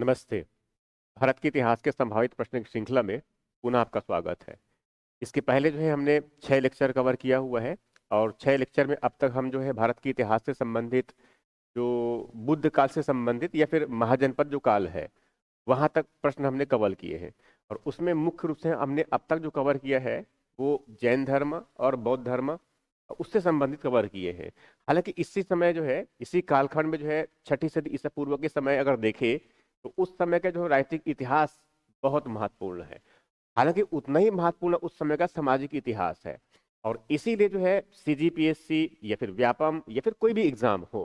नमस्ते। भारत के इतिहास के संभावित प्रश्न की श्रृंखला में पुनः आपका स्वागत है। इसके पहले जो है हमने 6 लेक्चर कवर किया हुआ है और 6 लेक्चर में अब तक हम जो है भारत के इतिहास से संबंधित जो बुद्ध काल से संबंधित या फिर महाजनपद जो काल है वहां तक प्रश्न हमने कवर किए हैं। और उसमें मुख्य रूप से हमने अब तक जो कवर किया है वो जैन धर्म और बौद्ध धर्म उससे संबंधित कवर किए हैं। हालांकि इसी समय जो है इसी कालखंड में जो है 6ठी सदी ईसा पूर्व के समय अगर देखें तो उस समय का जो राजनीतिक इतिहास बहुत महत्वपूर्ण है। हालांकि उतना ही महत्वपूर्ण उस समय का सामाजिक इतिहास है। और इसीलिए जो है सीजीपीएससी या फिर व्यापम या फिर कोई भी एग्जाम हो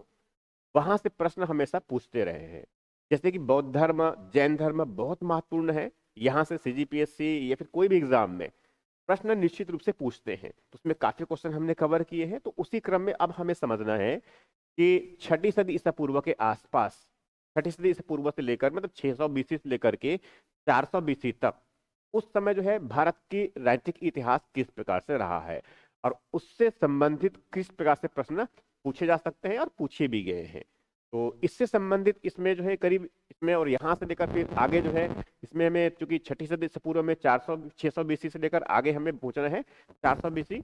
वहां से प्रश्न हमेशा पूछते रहे हैं। जैसे कि बौद्ध धर्म जैन धर्म बहुत महत्वपूर्ण है। यहाँ से सीजीपीएससी या फिर कोई भी एग्जाम में प्रश्न निश्चित रूप से पूछते हैं। तो उसमें काफी क्वेश्चन हमने कवर किए हैं। तो उसी क्रम में अब हमें समझना है कि 6ठी सदी ईसा पूर्व के आसपास 6ठी सदी ईसा पूर्व से लेकर मतलब 600 बीसी से लेकर के 400 बीसी तक उस समय जो है भारत की राजनीतिक इतिहास किस प्रकार से रहा है और उससे संबंधित किस प्रकार से प्रश्न पूछे जा सकते हैं और पूछे भी गए हैं। तो इससे संबंधित इसमें जो है करीब इसमें और यहाँ से लेकर फिर आगे जो है इसमें हमें चूंकि 6ठी सदी से पूर्व में 400 600 बीसी से लेकर आगे हमें पूछना है 400 बीसी,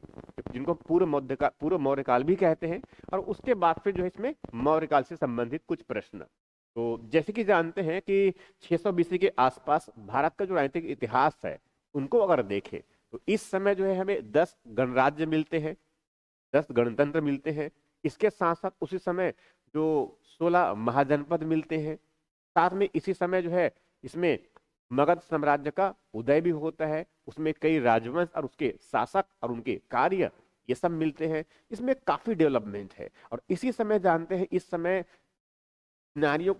जिनको पूर्व मौर्य काल भी कहते हैं। और उसके बाद फिर जो है इसमें मौर्य काल से संबंधित कुछ प्रश्न। तो जैसे कि जानते हैं कि 600 बीसी के आसपास भारत का जो राजनीतिक इतिहास है उनको अगर देखें तो इस समय जो है हमें 10 गणराज्य मिलते हैं, 10 गणतंत्र मिलते हैं। इसके साथ साथ उसी समय जो 16 महाजनपद मिलते हैं। साथ में इसी समय जो है इसमें मगध साम्राज्य का उदय भी होता है। उसमें कई राजवंश और उसके शासक और उनके कार्य ये सब मिलते हैं। इसमें काफी डेवलपमेंट है। और इसी समय जानते हैं इस समय यूनानियों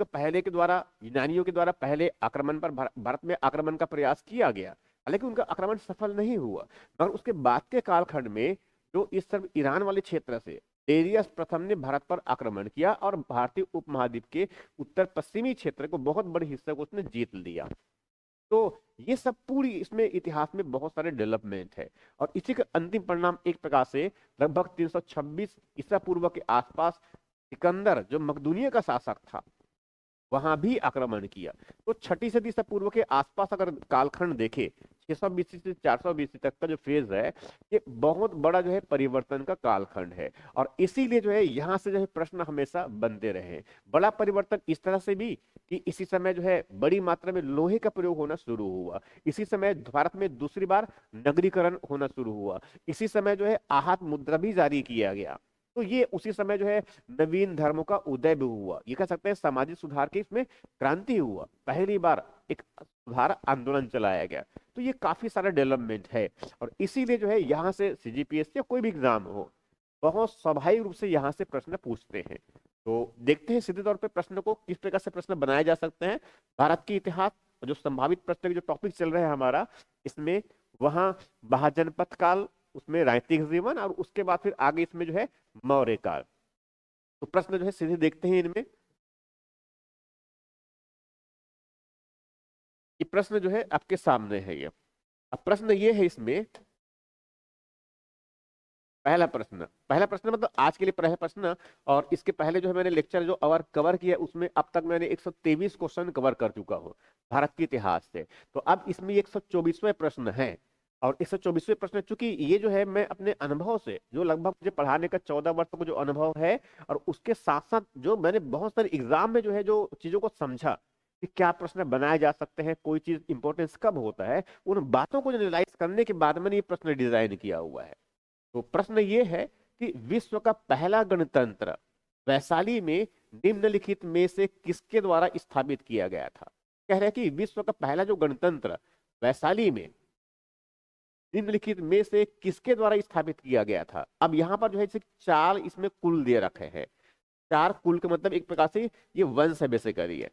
के द्वारा पहले आक्रमण पर भारत में आक्रमण का प्रयास किया गया। हालांकि उनका आक्रमण सफल नहीं हुआ। मगर उसके बाद के कालखंड में जो इस तरफ ईरान वाले क्षेत्र से डेरियस प्रथम ने भारत पर आक्रमण किया और भारतीय उपमहाद्वीप के उत्तर पश्चिमी क्षेत्र को बहुत बड़े हिस्से को उसने जीत लिया। तो ये सब पूरी इसमें इतिहास में बहुत सारे डेवलपमेंट है। और इसी का अंतिम परिणाम एक प्रकार से लगभग 326 ईसा पूर्व के आसपास सिकंदर जो मकदूनिया का शासक था वहां भी आक्रमण किया। तो 6ठी सदी से पूर्व के आसपास अगर कालखंड देखे 600 बीसी से 400 बीसी तक का जो फेज है ये बहुत बड़ा जो है परिवर्तन का कालखंड है। और इसीलिए जो है यहाँ से जो है प्रश्न हमेशा बनते रहे। बड़ा परिवर्तन इस तरह से भी कि इसी समय जो है बड़ी मात्रा में लोहे का प्रयोग होना शुरू हुआ। इसी समय भारत में दूसरी बार नगरीकरण होना शुरू हुआ। इसी समय जो है आहत मुद्रा भी जारी किया गया। तो ये उसी समय जो है नवीन धर्मों का उदय भी हुआ। ये कह सकते हैं सामाजिक सुधार की इसमें क्रांति हुआ। पहली बार एक सुधार आंदोलन चलाया गया। तो ये काफी सारा डेवलपमेंट है। और इसीलिए जो है यहाँ से सीजीपीएस या कोई भी एग्जाम हो बहुत स्वाभाविक रूप से यहाँ से प्रश्न पूछते हैं। तो देखते हैं सीधे तौर पे प्रश्न को किस प्रकार से प्रश्न बनाए जा सकते हैं। भारत की इतिहास जो संभावित प्रश्न के जो टॉपिक चल रहे हैं हमारा इसमें वहां महाजनपद काल उसमें राजनीतिक जीवन और उसके बाद फिर आगे इसमें जो है मौर्य काल। तो प्रश्न जो है सीधे देखते हैं इनमें। ये प्रश्न जो है आपके सामने है ये। अब प्रश्न ये है इसमें पहला प्रश्न मतलब आज के लिए पहला प्रश्न। और इसके पहले जो है मैंने लेक्चर जो कवर किया उसमें अब तक मैंने 123 क्वेश्चन कवर कर चुका हूँ भारत के इतिहास से। तो अब इसमें 124वें प्रश्न है। और 124वें प्रश्न चूंकि ये जो है मैं अपने अनुभव से जो लगभग मुझे पढ़ाने का 14 वर्ष का जो अनुभव है और उसके साथ साथ जो मैंने बहुत सारे एग्जाम में जो है जो चीजों को समझा कि क्या प्रश्न बनाए जा सकते हैं कोई चीज इंपॉर्टेंस कब होता है उन बातों को एनालाइज करने के बाद मैंने ये प्रश्न डिजाइन किया हुआ है। तो प्रश्न ये है कि विश्व का पहला गणतंत्र वैशाली में निम्नलिखित में से किसके द्वारा स्थापित किया गया था। कह रहे हैं कि विश्व का पहला जो गणतंत्र वैशाली में निम्नलिखित में से किसके द्वारा स्थापित किया गया था। अब यहाँ पर जो है चार इसमें कुल दे रखे हैं। चार कुल का मतलब एक प्रकार से ये वंश है बेसिकली है।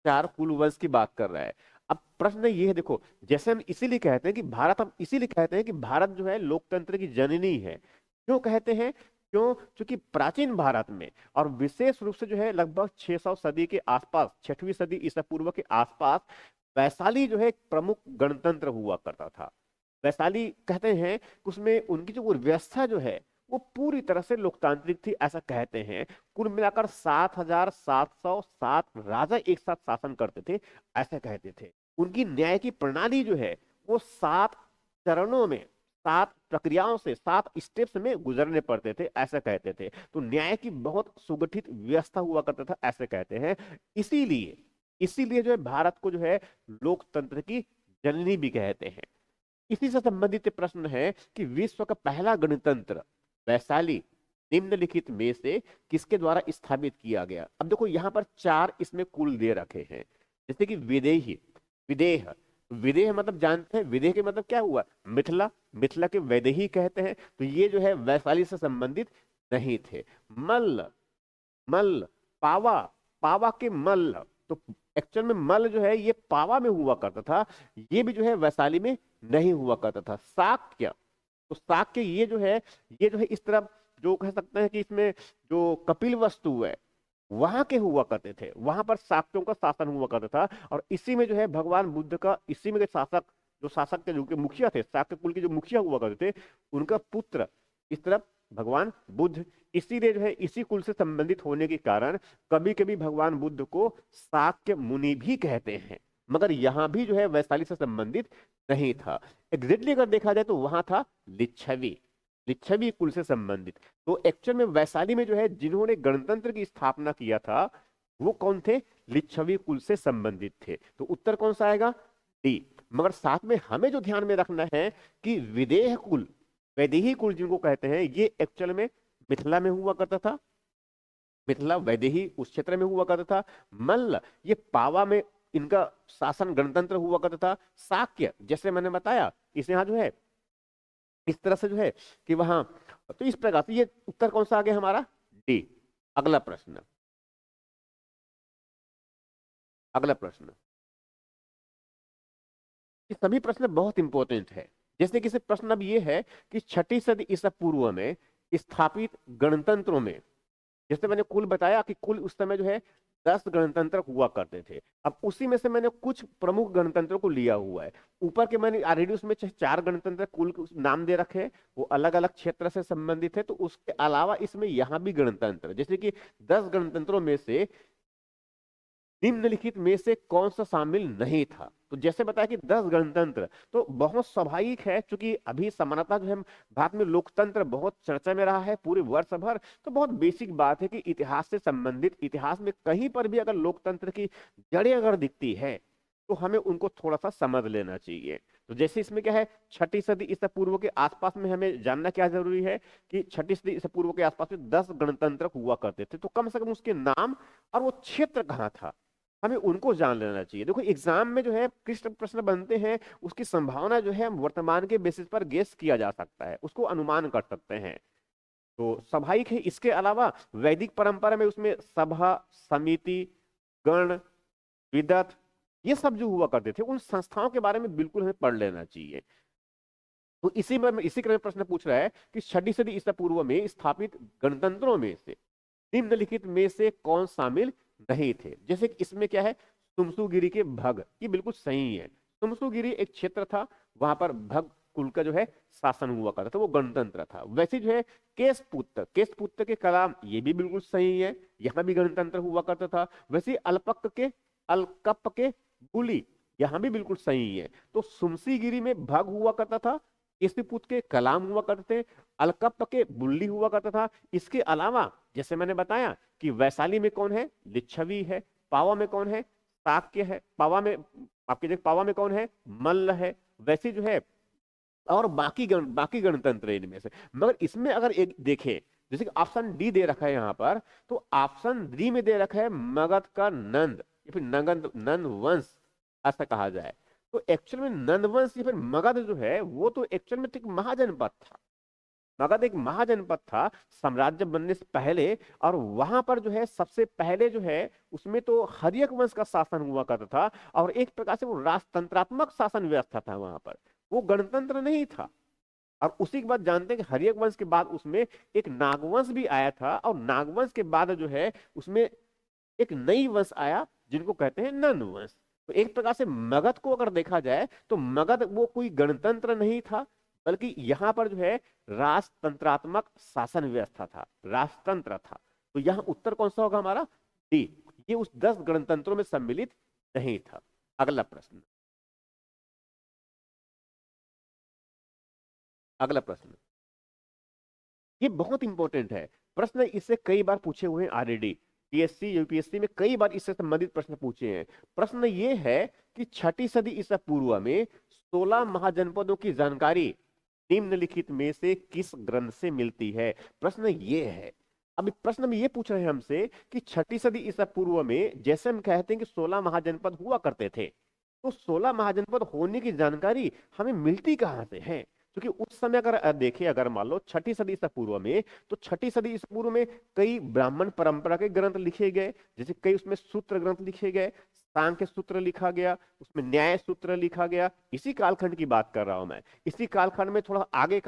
चार कुल वंश की बात कर रहा है। अब प्रश्न ये है देखो जैसे हम इसीलिए कहते हैं कि भारत जो है लोकतंत्र की जननी है। क्यों कहते हैं क्यों क्योंकि प्राचीन भारत में और विशेष रूप से जो है लगभग 600 सदी के आसपास 6वीं सदी ईसा पूर्व के आसपास वैशाली जो है एक प्रमुख गणतंत्र हुआ करता था। वैशाली कहते हैं कि उसमें उनकी जो व्यवस्था जो है वो पूरी तरह से लोकतांत्रिक थी ऐसा कहते हैं। कुल मिलाकर 7,707 राजा एक साथ शासन करते थे ऐसा कहते थे। उनकी न्याय की प्रणाली जो है वो 7 चरणों में, 7 प्रक्रियाओं से, 7 स्टेप्स में गुजरने पड़ते थे ऐसा कहते थे। तो न्याय की बहुत सुगठित व्यवस्था हुआ करता था ऐसे कहते हैं। इसीलिए इसीलिए जो है भारत को जो है लोकतंत्र की जननी भी कहते हैं। इसी से संबंधित प्रश्न है कि विश्व का पहला गणतंत्र वैशाली निम्नलिखित में से किसके द्वारा स्थापित किया गया। अब देखो यहाँ पर 4 इसमें कुल दे रखे हैं, जैसे कि विदेही, विदेह, विदेह मतलब जानते हैं, विदेह के मतलब क्या हुआ, मिथिला, मिथिला के वैदेही कहते हैं। तो ये जो है वैशाली से संबंधित नहीं थे। मल्ल, मल्ल, पावा, पावा के मल्ल, तो एक्चुअल में मल्ल जो है ये पावा में हुआ करता था, ये भी जो है वैशाली में नहीं हुआ करता था। शाक्य, तो शाक्य ये जो है इस तरफ जो कह सकते हैं कि इसमें जो कपिल वस्तु है वहां के हुआ करते थे, वहां पर शाक्यों का शासन हुआ करता था। और इसी में जो है भगवान बुद्ध का, इसी में के शासक, जो शासक के जो के मुखिया थे, शाक्य कुल के जो मुखिया हुआ करते थे, उनका पुत्र इस तरफ भगवान बुद्ध, इसीलिए जो है इसी कुल से संबंधित होने के कारण कभी कभी भगवान बुद्ध को शाक्य मुनि भी कहते हैं। मगर यहां भी जो है वैशाली से संबंधित नहीं था। एग्जैक्टली अगर देखा जाए तो वहां था लिच्छवी, लिच्छवी कुल से संबंधित। तो एक्चुअल में वैशाली में जो है जिन्होंने गणतंत्र की स्थापना किया था वो कौन थे, लिच्छवी कुल से संबंधित थे। तो उत्तर कौन सा आएगा, डी। मगर साथ में हमें जो ध्यान में रखना है कि विदेह कुल, वैदेही कुल जिनको कहते हैं, ये एक्चुअल में मिथिला में हुआ करता था, मिथिला वैदेही उस क्षेत्र में हुआ करता था। मल्ल ये पावा में इनका शासन गणतंत्र हुआ करता था। शाक्य जैसे मैंने बताया इसे यहाँ जो है इस तरह से जो है कि वहां, तो इस प्रकार से ये उत्तर कौन सा आ गया हमारा, डी। अगला प्रश्न, अगला प्रश्न, ये सभी प्रश्न बहुत इंपॉर्टेंट है। जैसे कि प्रश्न अब ये है कि छठी सदी ईसा पूर्व में स्थापित गणतंत्रों में, जैसे मैंने कुल बताया कि कुल उस समय जो है 10 गणतंत्र हुआ करते थे। अब उसी में से मैंने कुछ प्रमुख गणतंत्रों को लिया हुआ है। ऊपर के मैंने ऑलरेडी उसमें 4 गणतंत्र कुल के नाम दे रखे हैं, वो अलग अलग क्षेत्र से संबंधित है। तो उसके अलावा इसमें यहाँ भी गणतंत्र, जैसे कि 10 गणतंत्रों में से निम्नलिखित में से कौन सा शामिल नहीं था। तो जैसे बताया कि 10 गणतंत्र, तो बहुत स्वाभाविक है क्योंकि अभी समानता जो है भारत में लोकतंत्र बहुत चर्चा में रहा है पूरे वर्ष भर। तो बहुत बेसिक बात है कि इतिहास से संबंधित, इतिहास में कहीं पर भी अगर लोकतंत्र की जड़ें अगर दिखती है तो हमें उनको थोड़ा सा समझ लेना चाहिए। तो जैसे इसमें क्या है, छठी सदी ईसा पूर्व के आसपास में हमें जानना क्या जरूरी है कि छठी सदी ईसा पूर्व के आसपास में 10 गणतंत्र हुआ करते थे। तो कम से कम उसके नाम और वो क्षेत्र कहाँ था हमें उनको जान लेना चाहिए। देखो एग्जाम में जो है किस प्रश्न बनते हैं उसकी संभावना जो है वर्तमान के बेसिस पर गेस किया जा सकता है, उसको अनुमान कर सकते हैं। तो स्वाभाविक है। इसके अलावा वैदिक परंपरा में उसमें सभा, समिति, गण, विदत, ये सब जो हुआ करते थे उन संस्थाओं के बारे में बिल्कुल हमें पढ़ लेना चाहिए। तो इसी क्रम में प्रश्न पूछ रहा है कि छठी सदी ईसा पूर्व में स्थापित गणतंत्रों में से निम्नलिखित में से कौन शामिल नहीं थे। जैसे कि इसमें क्या है, सुमसुगिरी के भग, ये बिल्कुल सही है। सुमसुगिरी एक क्षेत्र था, वहां पर भग कुल का जो है शासन हुआ करता था, वो गणतंत्र था। वैसे जो है केशपुत्र, केशपुत्र के कलाम, ये भी बिल्कुल सही है, यहाँ भी गणतंत्र हुआ करता था। वैसे अलपक के, अलकप के गुली, यहाँ भी बिल्कुल सही है। तो सुमसीगिरी में भग हुआ करता था, केशपुत्र के कलाम हुआ करते थे, अलकप के बुल्ली हुआ करता था। इसके अलावा जैसे मैंने बताया कि वैशाली में कौन है, लिच्छवी है। पावा में कौन है, शाक्य है। पावा में आपके देख, पावा में कौन है, मल्ल है। वैसे जो है और बाकी गणतंत्र इनमें से। मगर इसमें अगर एक देखें, जैसे कि ऑप्शन डी दे रखा है यहाँ पर, तो ऑप्शन डी में दे रखा है मगध का नंद या फिर नगद नंद वंश ऐसा कहा जाए। तो एक्चुअल में नंद वंश या फिर मगध जो है वो तो एक्चुअल में एक महाजनपद था। मगध एक महाजनपद था साम्राज्य बनने से पहले। और वहां पर जो है सबसे पहले जो है उसमें तो हर्यक वंश का शासन हुआ करता था, और एक प्रकार से वो राजतंत्रात्मक शासन व्यवस्था था वहां पर, वो गणतंत्र नहीं था। और उसी के बाद जानते हैं कि हर्यक वंश के बाद उसमें एक नागवंश भी आया था, और नागवंश के बाद जो है उसमें एक नई वंश आया जिनको कहते हैं नंद वंश। तो एक प्रकार से मगध को अगर देखा जाए तो मगध वो कोई गणतंत्र नहीं था, बल्कि यहाँ पर जो है राजतंत्रात्मक शासन व्यवस्था था, राजतंत्र था। तो यहाँ उत्तर कौन सा होगा हमारा? डी। ये उस 10 गणतंत्रों में सम्मिलित नहीं था। अगला प्रश्न, अगला प्रश्न, ये बहुत इंपॉर्टेंट है प्रश्न, इससे कई बार पूछे हुए हैं ऑलरेडी, पीएससी यूपीएससी में कई बार इससे संबंधित प्रश्न पूछे हैं। प्रश्न ये है कि छठी सदी ईसा पूर्व में 16 महाजनपदों की जानकारी निम्नलिखित में से किस ग्रंथ से मिलती है? प्रश्न ये है। अभी प्रश्न में ये पूछ रहे हैं हमसे कि छठी सदी ईसा पूर्व में, जैसे हम कहते हैं कि 16 महाजनपद हुआ करते थे, तो 16 महाजनपद होने की जानकारी हमें मिलती कहां से है? क्योंकि उस समय अगर देखें, अगर मान लो छठी सदी ईसा पूर्व में, तो छठी सदी ईसा पूर्व में कई ब्राह्मण परंपरा के ग्रंथ लिखे गए, जैसे कई उसमें सूत्र ग्रंथ लिखे गए, सांख्य सूत्र लिखा गया, उसमें न्याय सूत्र लिखा गया। इसी कालखंड की बात कर रहा हूं मैं। इसी कालखंड में, थोड़ा आगे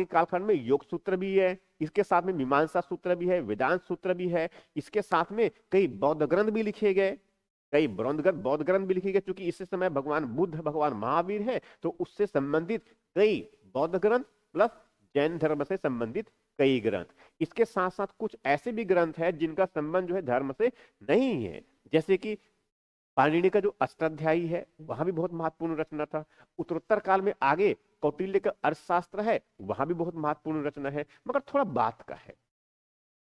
कालखंड में योग सूत्र भी है, इसके साथ में मीमांसा सूत्र भी है, वेदांत सूत्र भी है, इसके साथ में कई बौद्ध ग्रंथ भी लिखे गए, कई बौद्ध ग्रंथ भी लिखे गए। क्योंकि इस समय भगवान बुद्ध, भगवान महावीर है, तो उससे संबंधित कई बौद्ध ग्रंथ प्लस जैन धर्म से संबंधित कई ग्रंथ। इसके साथ साथ कुछ ऐसे भी ग्रंथ है जिनका संबंध जो है धर्म से नहीं है, जैसे कि पाणिनि का जो अष्टाध्यायी है, वहां भी बहुत महत्वपूर्ण रचना था। उत्तरोत्तर काल में आगे कौटिल्य का अर्थशास्त्र है, वहां भी बहुत महत्वपूर्ण रचना है, मगर थोड़ा बात का है।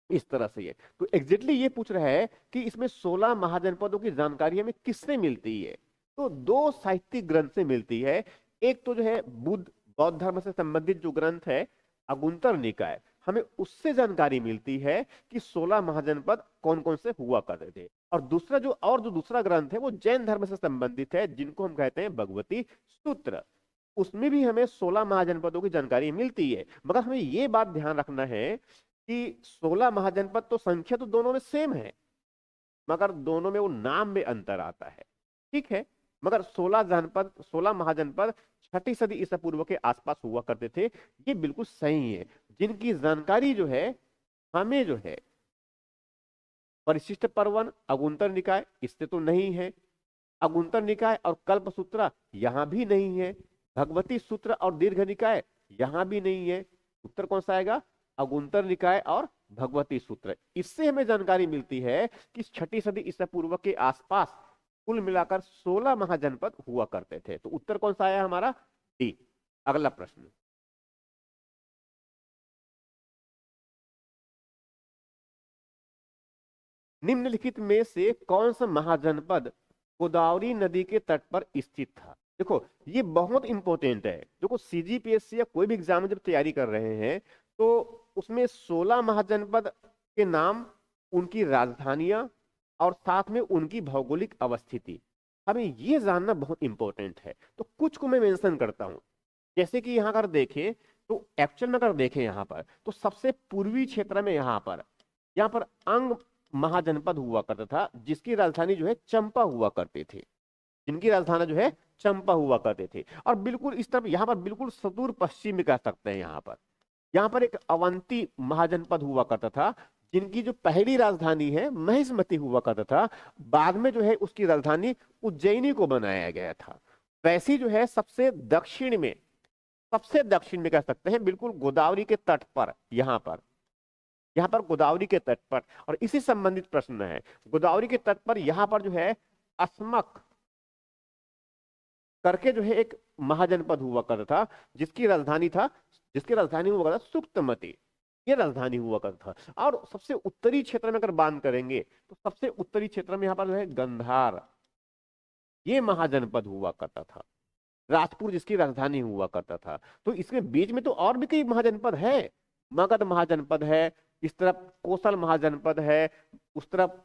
इस तरह से ये तो एग्जैक्टली ये पूछ रहा है कि इसमें 16 महाजनपदों की जानकारी हमें किससे मिलती है? तो दो साहित्यिक ग्रंथ से मिलती है। एक तो जो है बुद्ध बौद्ध धर्म से संबंधित जो ग्रंथ है अगुंतर निकाय, हमें उससे जानकारी मिलती है कि 16 महाजनपद कौन कौन से हुआ करते थे। और जो दूसरा ग्रंथ है वो जैन धर्म से संबंधित है, जिनको हम कहते हैं भगवती सूत्र। उसमें भी हमें 16 महाजनपदों की जानकारी मिलती है, मगर हमें ये बात ध्यान रखना है कि 16 महाजनपद तो संख्या तो दोनों में सेम है, मगर दोनों में वो नाम में अंतर आता है। ठीक है, मगर 16 महाजनपद छठी सदी ईसा पूर्व के आसपास हुआ करते थे, ये बिल्कुल सही है। जिनकी जानकारी जो है हमें जो है परिशिष्ट पर्वन अगुंतर निकाय, इससे तो नहीं है। अगुंतर निकाय और कल्पसूत्र यहां भी नहीं है। भगवती सूत्र और दीर्घ निकाय यहां भी नहीं है। उत्तर कौन सा आएगा? अगुंतर निकाय और भगवती सूत्र। इससे हमें जानकारी मिलती है कि छठी सदी ईसा पूर्व के आसपास कुल मिलाकर 16 महाजनपद हुआ करते थे। तो उत्तर कौन सा आया हमारा? डी। अगला प्रश्न, निम्नलिखित में से कौन सा महाजनपद गोदावरी नदी के तट पर स्थित था? देखो ये बहुत इंपॉर्टेंट है। देखो सीजीपीएससी या कोई भी एग्जाम जब तैयारी कर रहे हैं तो उसमें 16 महाजनपद के नाम, उनकी राजधानियां और साथ में उनकी भौगोलिक अवस्थिति, हमें ये जानना बहुत इंपॉर्टेंट है। तो कुछ को मैं मेंशन करता हूं, जैसे कि यहां अगर देखें तो एक्चुअल में अगर देखें यहां पर, तो सबसे पूर्वी क्षेत्र में यहाँ पर अंग महाजनपद हुआ करता था, जिसकी राजधानी जो है चंपा हुआ करती थी, जिनकी राजधानी जो है चंपा हुआ करते थे। और बिल्कुल इस तरफ यहाँ पर बिल्कुल सुदूर पश्चिम में कह सकते हैं, यहाँ पर एक अवंती महाजनपद हुआ करता था, जिनकी जो पहली राजधानी है महिष्मती हुआ करता था। बाद में जो है उसकी राजधानी उज्जैनी को बनाया गया था। वैसी जो है सबसे दक्षिण में कह सकते हैं, बिल्कुल गोदावरी के तट पर, यहाँ पर गोदावरी के तट पर। और इसी संबंधित प्रश्न है, गोदावरी के तट पर यहाँ पर जो है अस्मक करके जो है एक महाजनपद हुआ करता था, जिसकी राजधानी हुआ करता सुक्तमती, ये राजधानी हुआ करता था। और सबसे उत्तरी क्षेत्र में अगर बात करेंगे तो सबसे उत्तरी क्षेत्र में यहाँ पर जो है गंधार, ये महाजनपद हुआ करता था। राजपुर जिसकी राजधानी हुआ करता था। तो इसमें बीच में तो और भी कई महाजनपद है, मगध महाजनपद है, इस तरफ कोसल महाजनपद है, उस तरफ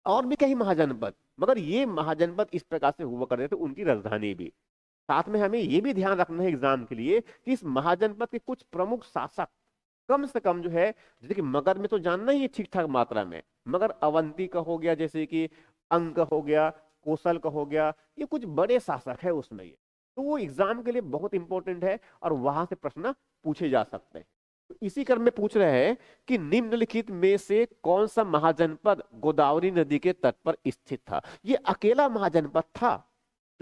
और भी कई महाजनपद, मगर ये महाजनपद इस प्रकार से हुआ करते थे, उनकी राजधानी भी। साथ में हमें ये भी ध्यान रखना है एग्जाम के लिए कि इस महाजनपद के कुछ प्रमुख शासक कम से कम जो है, जैसे कि मगध में तो जानना ही है ठीक ठाक मात्रा में, मगर अवंती का हो गया, जैसे कि अंग का हो गया, कोसल का हो गया, ये कुछ बड़े शासक है उसमें। ये तो वो एग्जाम के लिए बहुत इंपॉर्टेंट है और वहां से प्रश्न पूछे जा सकते हैं। तो इसी क्रम में पूछ रहे हैं कि निम्नलिखित में से कौन सा महाजनपद गोदावरी नदी के तट पर स्थित था? ये अकेला महाजनपद था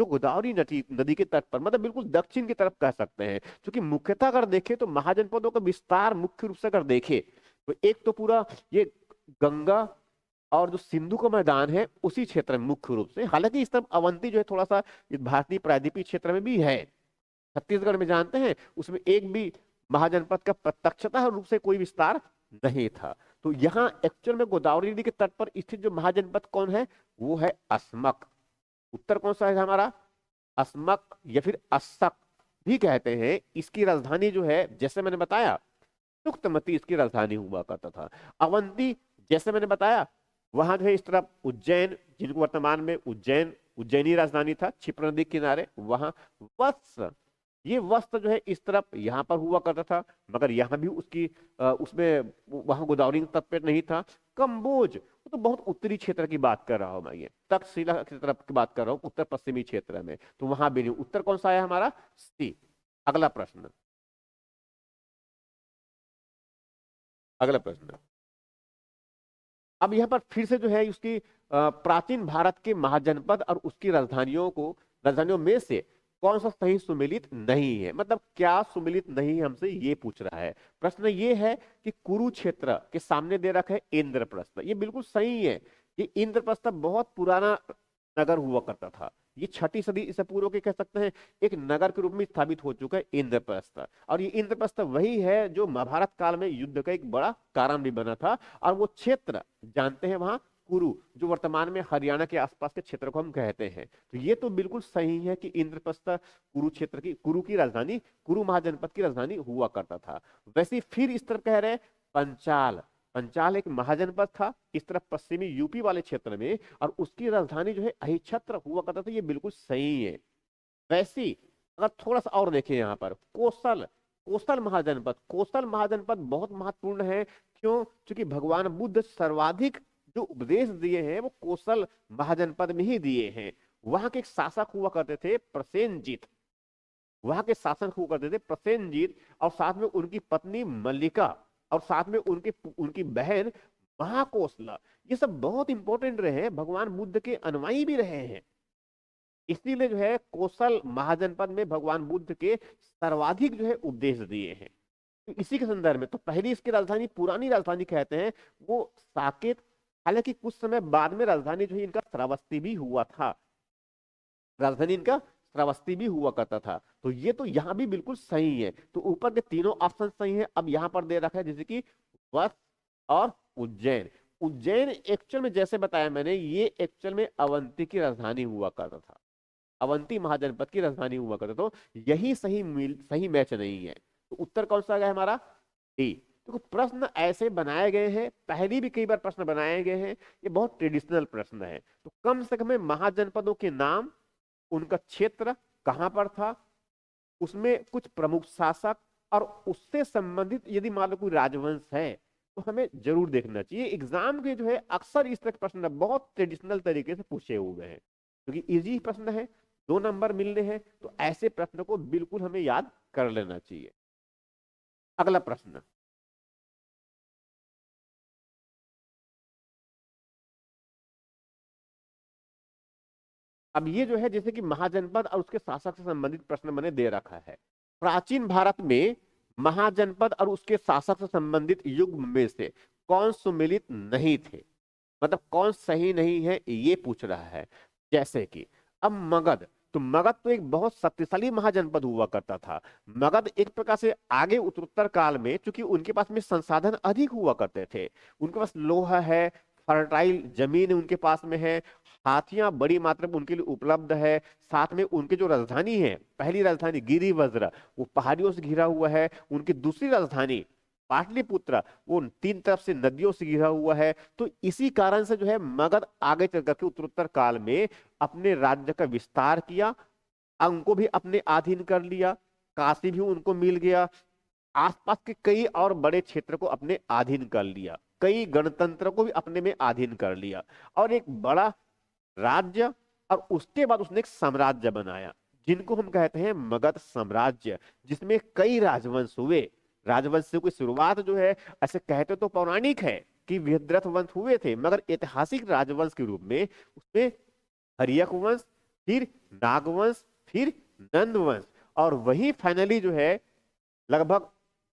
जो गोदावरी नदी नदी के तट पर, मतलब बिल्कुल दक्षिण की तरफ कह सकते हैं। क्योंकि मुख्यतः अगर देखें तो महाजनपदों का विस्तार मुख्य रूप से अगर देखें तो एक तो पूरा ये गंगा और जो सिंधु का मैदान है उसी क्षेत्र में मुख्य रूप से, हालांकि इस तरफ अवंती जो है थोड़ा सा इस भारतीय प्रायद्वीपीय क्षेत्र में भी है। छत्तीसगढ़ में जानते हैं उसमें एक भी महाजनपद का प्रत्यक्षतः रूप से कोई विस्तार नहीं था। तो यहाँ एक्चुअल में गोदावरी नदी के तट पर स्थित जो महाजनपद कौन है, वो है अस्मक। उत्तर कौन सा है हमारा, अस्मक या फिर अस्सक भी कहते हैं। इसकी राजधानी जो है जैसे मैंने बताया सुक्तमती इसकी राजधानी हुआ करता था। अवंती जैसे मैंने बताया वहां जो है इस तरफ उज्जैन, जिनको वर्तमान में उज्जैनी राजधानी था, क्षिप्रा नदी के किनारे वहां। वत्स, ये वस्त्र जो है इस तरफ यहाँ पर हुआ करता था, मगर यहाँ भी उसकी उसमें वहां गोदावरी तट पे नहीं था। कंबोज, वो तो बहुत उत्तरी क्षेत्र की बात कर रहा हूं मैं, ये तक्षशिला की तरफ की बात कर रहा हूँ, उत्तर पश्चिमी क्षेत्र में, तो वहां भी नहीं। उत्तर कौन सा है हमारा, सी। अगला प्रश्न, अगला प्रश्न। अब यहाँ पर फिर से जो है उसकी प्राचीन भारत के महाजनपद और उसकी राजधानियों में से कौन सा सही सुमेलित नहीं है, मतलब क्या सुमेलित नहीं है हमसे ये पूछ रहा है। प्रश्न ये है कि कुरुक्षेत्र के सामने दे रखा है इंद्रप्रस्थ, ये बिल्कुल सही है। ये इंद्रप्रस्थ बहुत पुराना नगर हुआ करता था, ये 6ठी सदी ईसा पूर्व के कह सकते हैं एक नगर के रूप में स्थापित हो चुका है इंद्रप्रस्थ। और ये इंद्रप्रस्थ वही है जो महाभारत काल में युद्ध का एक बड़ा कारण भी बना था। और वो क्षेत्र जानते हैं वहां कुरु, जो वर्तमान में हरियाणा के आसपास के क्षेत्र को हम कहते हैं। तो ये तो बिल्कुल सही है कि इंद्रप्रस्थ कुरु की राजधानी, कुरु महाजनपद की राजधानी हुआ करता था। वैसे फिर इस तरफ कह रहे हैं पंचाल। पंचाल एक महाजनपद था इस तरफ पश्चिमी यूपी वाले क्षेत्र में, और उसकी राजधानी जो है अहिच्छत्र हुआ करता था, ये बिल्कुल सही है। वैसे अगर थोड़ा सा और देखें यहाँ पर कोसल महाजनपद बहुत महत्वपूर्ण है। क्यों, क्योंकि भगवान बुद्ध सर्वाधिक जो उपदेश दिए हैं वो कोसल महाजनपद में ही दिए हैं। वहां के एक शासक हुआ करते थे प्रसेनजीत, वहां के शासक हुआ करते थे प्रसेनजीत, और साथ में उनकी पत्नी मल्लिका, और साथ में उनकी उनकी बहन महाकोसला। ये सब बहुत इंपॉर्टेंट रहे हैं, भगवान बुद्ध के अनुयायी भी रहे हैं। इसीलिए जो है कोसल महाजनपद में भगवान बुद्ध के सर्वाधिक जो है उपदेश दिए हैं। तो इसी के संदर्भ में तो पहली इसकी राजधानी, पुरानी राजधानी कहते हैं वो साकेत। हालांकि कुछ समय बाद में राजधानी जो है इनका श्रावस्ती भी हुआ था, राजधानी इनका श्रावस्ती भी हुआ करता था। तो ये तो यहाँ भी बिल्कुल सही है। तो ऊपर के तीनों ऑप्शन सही है। अब यहाँ पर दे रखा है जैसे कि वत्स और उज्जैन। उज्जैन एक्चुअल में जैसे बताया मैंने, ये एक्चुअल में अवंती की राजधानी हुआ करता था, अवंती महाजनपद की राजधानी हुआ करता। तो यही सही मैच नहीं है। तो उत्तर कौन सा आ गया हमारा, डी। तो प्रश्न ऐसे बनाए गए हैं, पहले भी कई बार प्रश्न बनाए गए हैं, ये बहुत ट्रेडिशनल प्रश्न है। तो कम से कम महाजनपदों के नाम, उनका क्षेत्र कहां पर था, उसमें कुछ प्रमुख शासक, और उससे संबंधित यदि मान लो कोई राजवंश है तो हमें जरूर देखना चाहिए। एग्जाम के जो है अक्सर इस तरह के प्रश्न बहुत ट्रेडिशनल तरीके से पूछे हुए हैं, क्योंकि इजी प्रश्न है, 2 नंबर मिलने हैं, तो ऐसे प्रश्न को बिल्कुल हमें याद कर लेना चाहिए। अगला प्रश्न, अब ये जो है जैसे कि महाजनपद और उसके शासक से संबंधित प्रश्न मैंने दे रखा है। प्राचीन भारत में महाजनपद और उसके शासक से संबंधित युग में से कौन सुमेलित नहीं थे, मतलब कौन सही नहीं है ये पूछ रहा है। जैसे कि अब मगध, तो मगध तो एक बहुत शक्तिशाली महाजनपद हुआ करता था। मगध एक प्रकार से आगे उत्तरोत्तर काल में, चूंकि उनके पास में संसाधन अधिक हुआ करते थे, उनके पास लोहा है, फर्टाइल जमीन उनके पास में है, हाथियां बड़ी मात्रा में उनके लिए उपलब्ध है, साथ में उनकी जो राजधानी है, पहली राजधानी गिरिवज्र, वो पहाड़ियों से घिरा हुआ है। उनकी दूसरी राजधानी पाटलिपुत्र, वो 3 तरफ से नदियों से घिरा हुआ है। तो इसी कारण से जो है मगध आगे चल करके उत्तरोत्तर काल में अपने राज्य का विस्तार किया, उनको भी अपने अधीन कर लिया, काशी भी उनको मिल गया, आसपास के कई और बड़े क्षेत्र को अपने अधीन कर लिया, कई गणतंत्र को भी अपने में अधीन कर लिया, और एक बड़ा राज्य, और उसके बाद उसने एक साम्राज्य बनाया जिनको हम कहते हैं मगध साम्राज्य, जिसमें कई राजवंश हुए। राजवंश की शुरुआत जो है, ऐसे कहते तो पौराणिक है कि विद्रथ वंश हुए थे, मगर ऐतिहासिक राजवंश के रूप में उसमें हर्यक वंश, फिर नागवंश, फिर नंदवंश, और वही फाइनली जो है लगभग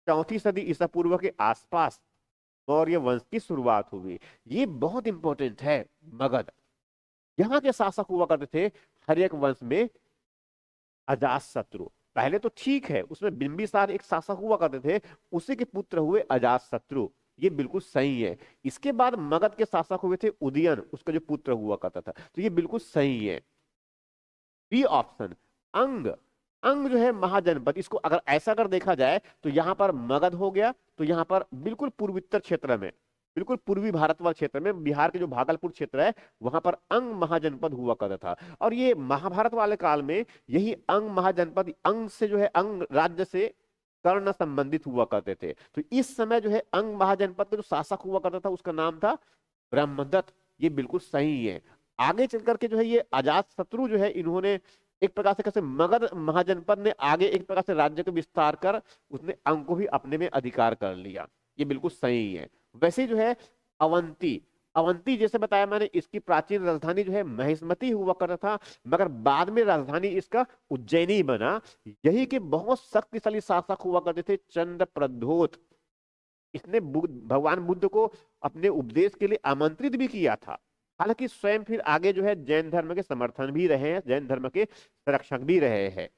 4वीं सदी ईसा पूर्व के आसपास मौर्य वंश की शुरुआत हुई। ये बहुत इंपॉर्टेंट है। मगध, यहाँ के शासक हुआ करते थे हर एक वंश में अजातशत्रु। पहले तो ठीक है, उसमें बिंबिसार एक शासक हुआ करते थे, उसी के पुत्र हुए अजातशत्रु, ये बिल्कुल सही है। इसके बाद मगध के शासक हुए थे उदयन, उसका जो पुत्र हुआ करता था, तो ये बिल्कुल सही है। बी ऑप्शन, अंग। अंग जो है महाजनपद, इसको अगर ऐसा अगर देखा जाए तो यहाँ पर मगध हो गया, तो यहाँ पर बिल्कुल पूर्वोत्तर क्षेत्र में, बिल्कुल पूर्वी भारत वाले क्षेत्र में, बिहार के जो भागलपुर क्षेत्र है वहां पर अंग महाजनपद हुआ करता था। और ये महाभारत वाले काल में यही अंग महाजनपद, अंग से जो है अंग राज्य से कर्ण संबंधित हुआ करते थे। तो इस समय जो है अंग महाजनपद का जो शासक हुआ करता था उसका नाम था ब्रह्मदत्त, ये बिल्कुल सही है। आगे चल करके जो है ये अजात शत्रु जो है, इन्होंने एक प्रकार से कैसे मगध महाजनपद ने आगे एक प्रकार से राज्य का विस्तार कर उसने अंग को भी अपने में अधिकार कर लिया, ये बिल्कुल सही है। वैसे जो है अवंती, अवंती जैसे बताया मैंने, इसकी प्राचीन राजधानी जो है महिष्मती हुआ करता था, मगर बाद में राजधानी इसका उज्जैनी बना। यही के बहुत शक्तिशाली शासक हुआ करते थे चंद्रप्रद्योत। इसने भगवान बुद्ध को अपने उपदेश के लिए आमंत्रित भी किया था। हालांकि स्वयं फिर आगे जो है जैन धर्म के समर्थन भी रहे हैं, जैन धर्म के संरक्षक भी रहे हैं।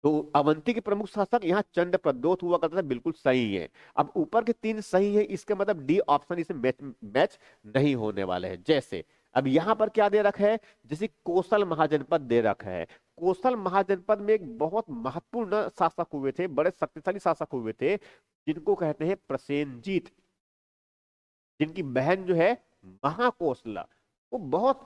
तो अवंती के प्रमुख शासक यहाँ चंड प्रद्योत हुआ करता था, बिल्कुल सही है। अब ऊपर के 3 सही है, इसका मतलब डी ऑप्शन इसे मैच नहीं होने वाले हैं। जैसे अब यहाँ पर क्या दे रखा है, जैसे कोसल महाजनपद दे रखा है। कोसल महाजनपद में एक बहुत महत्वपूर्ण शासक हुए थे, बड़े शक्तिशाली शासक हुए थे, जिनको कहते हैं प्रसेनजीत, जिनकी बहन जो है महाकोसला, वो बहुत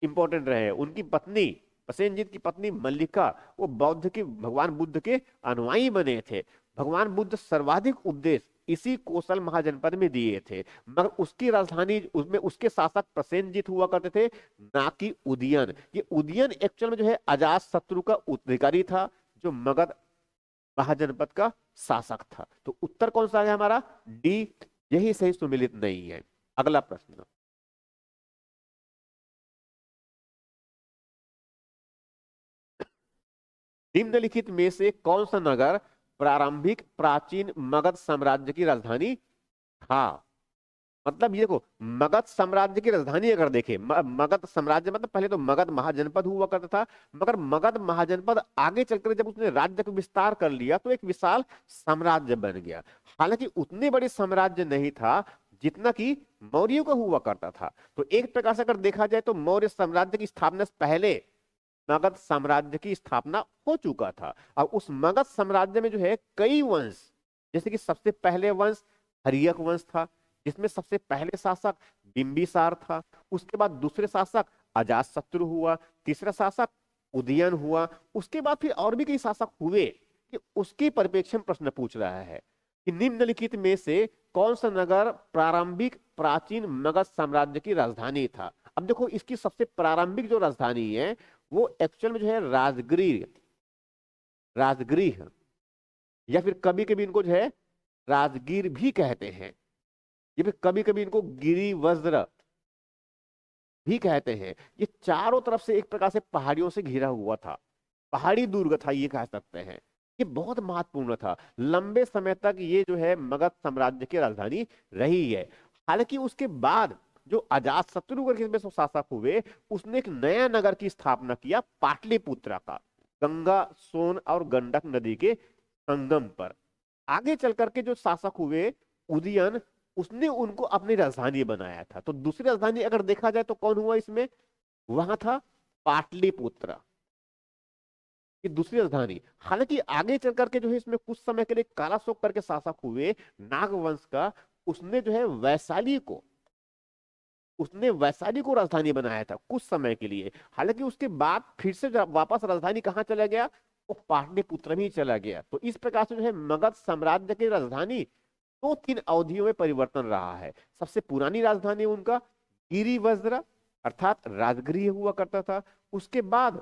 इंपॉर्टेंट रहे। उनकी पत्नी, प्रसेनजीत की पत्नी मल्लिका, वो बौद्ध के, भगवान बुद्ध के अनुयायी बने थे। भगवान बुद्ध सर्वाधिक उपदेश इसी कोसल महाजनपद में दिए थे, मगर उसकी राजधानी, उसमें उसके शासक प्रसेनजीत हुआ करते थे, ना कि उदयन। ये उदयन एक्चुअल में जो है अजात शत्रु का उत्तराधिकारी था, जो मगध महाजनपद का शासक था। तो उत्तर कौन सा है हमारा, डी, यही सही सुमिलित नहीं है। अगला प्रश्न, निम्नलिखित में से कौन सा नगर प्रारंभिक प्राचीन मगध साम्राज्य की राजधानी था। मतलब ये देखो, मगध साम्राज्य की राजधानी अगर देखे, मगध साम्राज्य मतलब पहले तो मगध महाजनपद हुआ करता था, मगर मगध महाजनपद आगे चलकर जब उसने राज्य का विस्तार कर लिया तो एक विशाल साम्राज्य बन गया। हालांकि उतने बड़े साम्राज्य नहीं था जितना कि मौर्यों का हुआ करता था। तो एक प्रकार से अगर देखा जाए तो मौर्य साम्राज्य की स्थापना से पहले मगध साम्राज्य की स्थापना हो चुका था। और उस मगध साम्राज्य में जो है कई वंश, जैसे कि सबसे पहले वंश हर्यक वंश था, जिसमें सबसे पहले शासक बिंबिसार था। उसके बाद दूसरे शासक अजातशत्रु हुआ, तीसरा शासक उदयन हुआ। उसके बाद फिर और भी कई शासक हुए, कि उसके परिप्रेक्ष्य में प्रश्न पूछ रहा है कि निम्नलिखित में से कौन सा नगर प्रारंभिक प्राचीन मगध साम्राज्य की राजधानी था। अब देखो, इसकी सबसे प्रारंभिक जो राजधानी है वो एक्चुअल में जो है राजगृह, राजगृह, या फिर कभी कभी इनको जो है राजगीर भी कहते हैं, या फिर कभी कभी इनको गिरी वज्र भी कहते हैं। ये चारों तरफ से एक प्रकार से पहाड़ियों से घिरा हुआ था, पहाड़ी दुर्ग था ये कह सकते हैं। ये बहुत महत्वपूर्ण था, लंबे समय तक ये जो है मगध साम्राज्य की राजधानी रही है। हालांकि उसके बाद जो अजातशत्रु करके इसमें शासक हुए, उसने एक नया नगर की स्थापना किया पाटलिपुत्र का, गंगा, सोन और गंडक नदी के संगम पर। आगे चल करके जो शासक हुए उदयन, उसने उनको अपनी राजधानी बनाया था। तो दूसरी राजधानी अगर देखा जाए तो कौन हुआ इसमें, वहां था पाटलिपुत्र, ये दूसरी राजधानी। हालांकि आगे चल करके जो है इसमें कुछ समय के लिए कालाशोक करके शासक हुए नागवंश का, उसने जो है वैशाली को, उसने वैशाली को राजधानी बनाया था कुछ समय के लिए। हालांकि उसके बाद फिर से वापस राजधानी कहाँ चला गया, वो पाटलिपुत्र में ही चला गया। तो इस प्रकार से जो है मगध साम्राज्य की राजधानी 2-3 अवधियों में परिवर्तन रहा है। सबसे पुरानी राजधानी उनका गिरिवज्र अर्थात राजगृह हुआ करता था। उसके बाद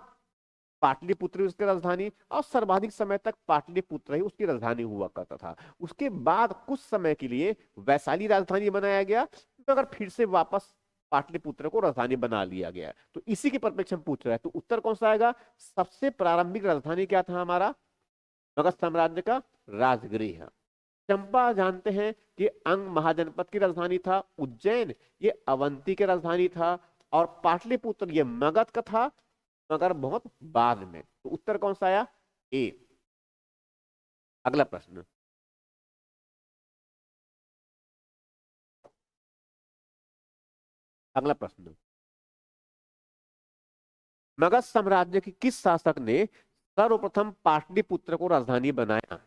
पाटलिपुत्र उसकी राजधानी, और सर्वाधिक समय तक पाटलिपुत्र ही उसकी राजधानी हुआ करता था। उसके बाद कुछ समय के लिए वैशाली राजधानी बनाया गया, मगर फिर से वापस पाटलिपुत्र को राजधानी बना लिया गया। तो इसी के परिप्रेक्ष्य हम पूछ रहे हैं, तो उत्तर कौन सा आएगा? सबसे प्रारंभिक राजधानी क्या था हमारा? मगध साम्राज्य का राजगृह। चंपा जानते हैं कि अंग महाजनपद की राजधानी था। उज्जैन ये अवंती की राजधानी था। और पाटलिपुत्र ये मगध का था, मगर बहुत बाद में। तो उत्तर कौन सा आया? ए। अगला प्रश्न, अगला प्रश्न, मगध साम्राज्य के किस शासक ने सर्वप्रथम पाटलिपुत्र को राजधानी बनाया?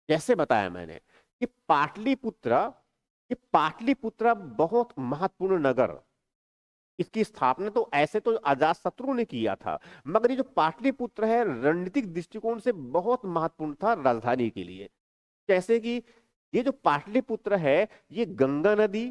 जैसे बताया मैंने कि पाटलिपुत्र, ये पाटलिपुत्र बहुत महत्वपूर्ण नगर, इसकी स्थापना तो ऐसे तो अजातशत्रु ने किया था, मगर ये जो पाटलिपुत्र है रणनीतिक दृष्टिकोण से बहुत महत्वपूर्ण था राजधानी के लिए। जैसे कि ये जो पाटलिपुत्र है ये गंगा नदी,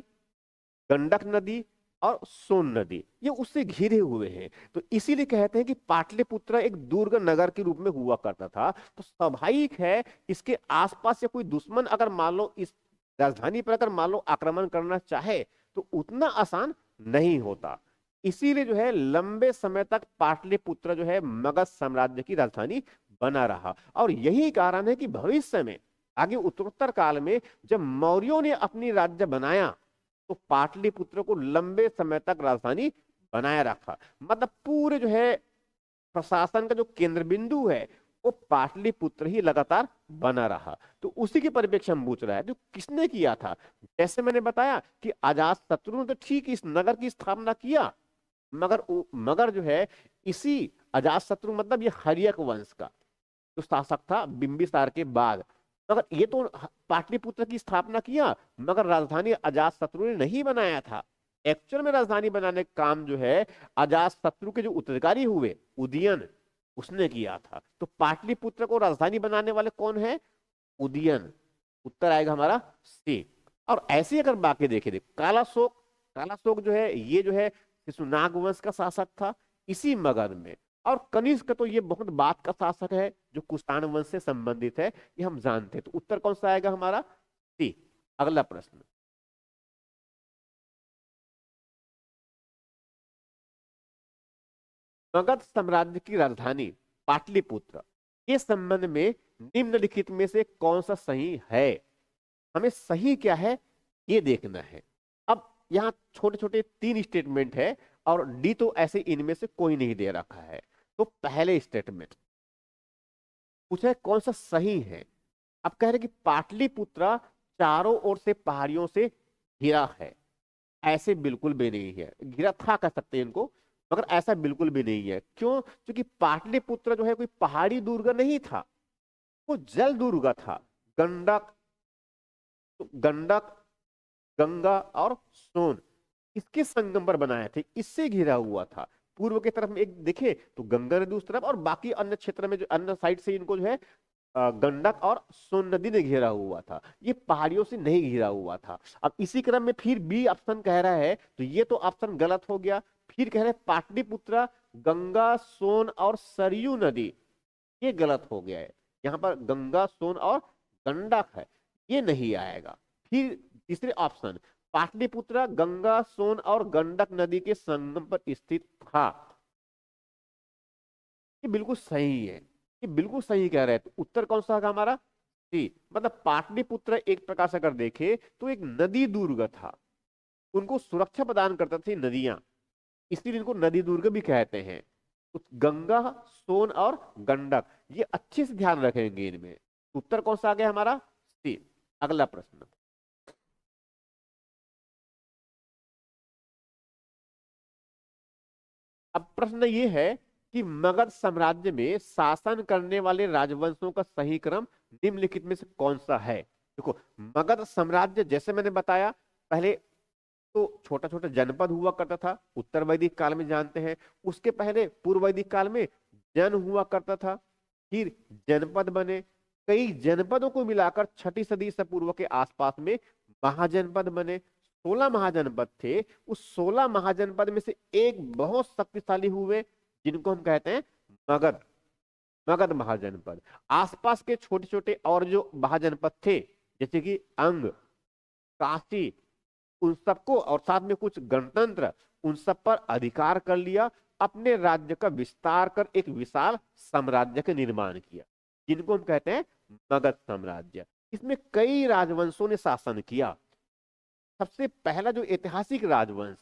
गंडक नदी और सोन नदी ये उससे घिरे हुए हैं। तो इसीलिए कहते हैं कि पाटलिपुत्र एक दुर्ग नगर के रूप में हुआ करता था। तो स्वाभाविक है इसके आसपास से कोई दुश्मन अगर मान लो इस राजधानी पर अगर मान लो आक्रमण करना चाहे तो उतना आसान नहीं होता। इसीलिए जो है लंबे समय तक पाटलिपुत्र जो है मगध साम्राज्य की राजधानी बना रहा। और यही कारण है कि भविष्य में आगे उत्तरोत्तर काल में जब मौर्यों ने अपनी राज्य बनाया तो पाटलिपुत्र को लंबे समय तक राजधानी बनाए रखा। मतलब पूरे जो है प्रशासन का जो केंद्र बिंदु है वो पाटलिपुत्र ही लगातार बना रहा। तो उसी के परिप्रेक्ष्य हम पूछ रहा है जो किसने किया था। जैसे मैंने बताया कि अजातशत्रु ने तो ठीक इस नगर की स्थापना किया, मगर जो है इसी अजातशत्रु मतलब ये हर्यक वंश का जो शासक था बिंबिसार के बाद, मगर ये तो पाटलिपुत्र की स्थापना किया मगर राजधानी अजातशत्रु ने नहीं बनाया था। एक्चुअल में राजधानी बनाने का काम जो है अजातशत्रु के जो उत्तराधिकारी हुए उदयन उसने किया था। तो पाटलिपुत्र को राजधानी बनाने वाले कौन है? उदयन। उत्तर आएगा हमारा सी। और ऐसे अगर बाकी देखे कालाशोक, कालाशोक जो है ये जो है शिशुनाग वंश का शासक था इसी मगध में। और कनिष्क तो ये बहुत बाद का शासक है जो कुषाण वंश से संबंधित है, ये हम जानते हैं। तो उत्तर कौन सा आएगा हमारा? सी। अगला प्रश्न, मगध साम्राज्य की राजधानी पाटलिपुत्र के संबंध में निम्नलिखित में से कौन सा सही है? हमें सही क्या है ये देखना है। अब यहाँ छोटे छोटे तीन स्टेटमेंट है और डी तो ऐसे इनमें से कोई नहीं दे रखा है। तो पहले स्टेटमेंट पूछा है कौन सा सही है। अब कह रहे कि पाटलिपुत्र चारों ओर से पहाड़ियों से घिरा है। ऐसे बिल्कुल भी नहीं है, घिरा था कह सकते हैं इनको, मगर ऐसा बिल्कुल भी नहीं है। क्यों? क्योंकि पाटलिपुत्र जो है कोई पहाड़ी दुर्ग नहीं था, वो जल दुर्ग था। गंडक, तो गंडक, गंगा और सोन इसके संगम पर बनाया थे, इससे घिरा हुआ था। पूर्व की तरफ में एक देखे तो गंगा नदी उस तरफ और बाकी अन्य क्षेत्र में जो अन्य साइड से इनको जो है गंडक और सोन नदी ने घेरा हुआ था, ये पहाड़ियों से नहीं घिरा हुआ था। अब इसी क्रम में फिर बी ऑप्शन कह रहा है तो ये तो ऑप्शन गलत हो गया। फिर कह रहे पाटलिपुत्र गंगा सोन और सरयू नदी, ये गलत हो गया है। यहाँ पर गंगा सोन और गंडक है, ये नहीं आएगा। फिर तीसरे ऑप्शन पाटलिपुत्र गंगा सोन और गंडक नदी के संगम पर स्थित था, ये बिल्कुल सही है, ये बिल्कुल सही कह रहे हैं। तो उत्तर कौन सा होगा हमारा? सी। मतलब पाटलिपुत्र एक प्रकार से अगर देखे तो एक नदी दुर्ग था, उनको सुरक्षा प्रदान करता थी नदियां, इसलिए इनको नदी दुर्ग भी कहते हैं। तो गंगा सोन और गंडक ये अच्छे से ध्यान रखेंगे इनमें। उत्तर कौन सा आ गया हमारा? सी। अगला प्रश्न, अब प्रश्न ये है कि मगध साम्राज्य में शासन करने वाले राजवंशों का सही क्रम निम्नलिखित में से कौन सा है? देखो मगध साम्राज्य जैसे मैंने बताया पहले तो छोटा छोटा जनपद हुआ करता था, उत्तर वैदिक काल में जानते हैं। उसके पहले पूर्व वैदिक काल में जन हुआ करता था, फिर जनपद बने। कई जनपदों को मिलाकर छठी सदी ईसा पूर्व के आसपास में महाजनपद बने। 16 महाजनपद थे, उस 16 महाजनपद में से एक बहुत शक्तिशाली हुए जिनको हम कहते हैं मगध, मगध महाजनपद। आसपास के छोटे छोटे और जो महाजनपद थे जैसे कि अंग, काशी, उन सबको और साथ में कुछ गणतंत्र उन सब पर अधिकार कर लिया, अपने राज्य का विस्तार कर एक विशाल साम्राज्य का निर्माण किया, जिनको हम कहते हैं मगध साम्राज्य। इसमें कई राजवंशों ने शासन किया। सबसे पहला जो ऐतिहासिक राजवंश,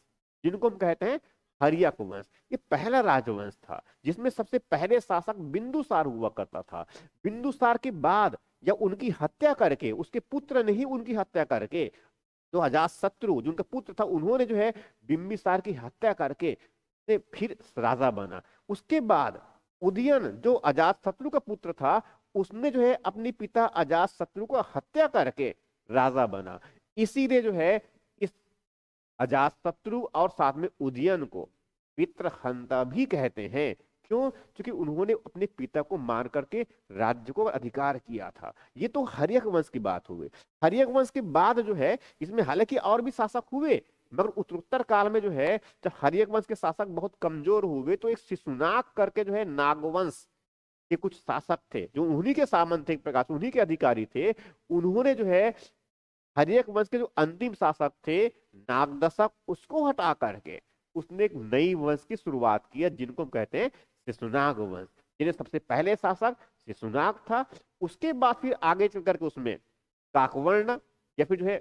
जिनको हम कहते हैं हर्यक वंश, ये पहला राजवंश था जिसमें सबसे पहले शासक बिंदुसार हुआ करता था। बिंदुसार के बाद या उनकी हत्या करके, उसके पुत्र ने ही उनकी हत्या करके, जो अजातशत्रु जिनका पुत्र था, उन्होंने जो है बिंबिसार की हत्या करके से फिर राजा बना। उसके बाद उदयन जो अजातशत्रु का पुत्र था, उसने जो है अपने पिता अजातशत्रु को हत्या करके राजा बना। इसीलिए जो है इस अजातशत्रु और साथ में उदयन को पितृहंता भी कहते हैं। क्यों? क्योंकि उन्होंने अपने पिता को मार करके राज्य को अधिकार किया था। ये तो हर्यक वंश की बात हुई। हर्यक वंश के बाद जो है इसमें हालांकि और भी शासक हुए, मगर उत्तरोत्तर काल में जो है जब हर्यक वंश के शासक बहुत कमजोर हुए, तो एक शिशुनाग करके जो है नागवंश के कुछ शासक थे, जो उन्हीं के सामंत थे, एक प्रकार से उन्हीं के अधिकारी थे। उन्होंने जो है हर्यक वंश के जो अंतिम शासक थे नागदशक, उसको हटा करके उसने एक नई वंश की शुरुआत की, जिनको हम कहते हैं शिशुनाग वंश। जिन्हें सबसे पहले शासक शिशुनाग था, उसके बाद फिर आगे चल करके उसमें काकवर्ण या फिर जो है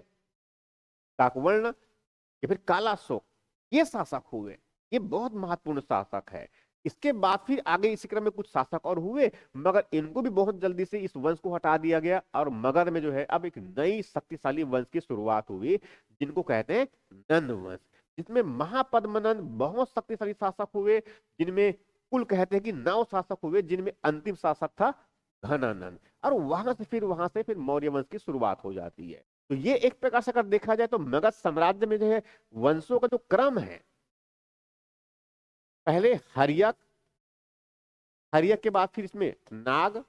काकवर्ण या फिर कालाशोक, ये शासक हुए। ये बहुत महत्वपूर्ण शासक है। इसके बाद फिर आगे इसी क्रम में कुछ शासक और हुए, मगर इनको भी बहुत जल्दी से इस वंश को हटा दिया गया और मगध में जो है अब एक नई शक्तिशाली वंश की शुरुआत हुई, जिनको कहते हैं नंद वंश। जिसमें महापद्मनंद बहुत शक्तिशाली शासक हुए, जिनमें कुल कहते हैं कि 9 शासक हुए, जिनमें अंतिम शासक था घनानंद। और वहां से फिर मौर्य वंश की शुरुआत हो जाती है। तो ये एक प्रकार से अगर देखा जाए तो मगध साम्राज्य में जो है वंशों का जो क्रम है, पहले हर्यक, हर्यक के बाद फिर इसमें नाग,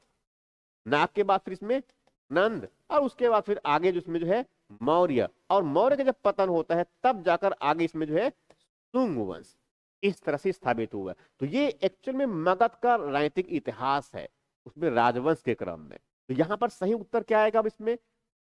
नाग के बाद फिर इसमें नंद, और उसके बाद फिर आगे जिसमें जो है मौर्य, और मौर्य का जब पतन होता है तब जाकर आगे इसमें जो है शुंग वंश इस तरह से स्थापित हुआ। तो ये एक्चुअल में मगध का राजनीतिक इतिहास है, उसमें राजवंश के क्रम में। तो यहां पर सही उत्तर क्या आएगा? अब इसमें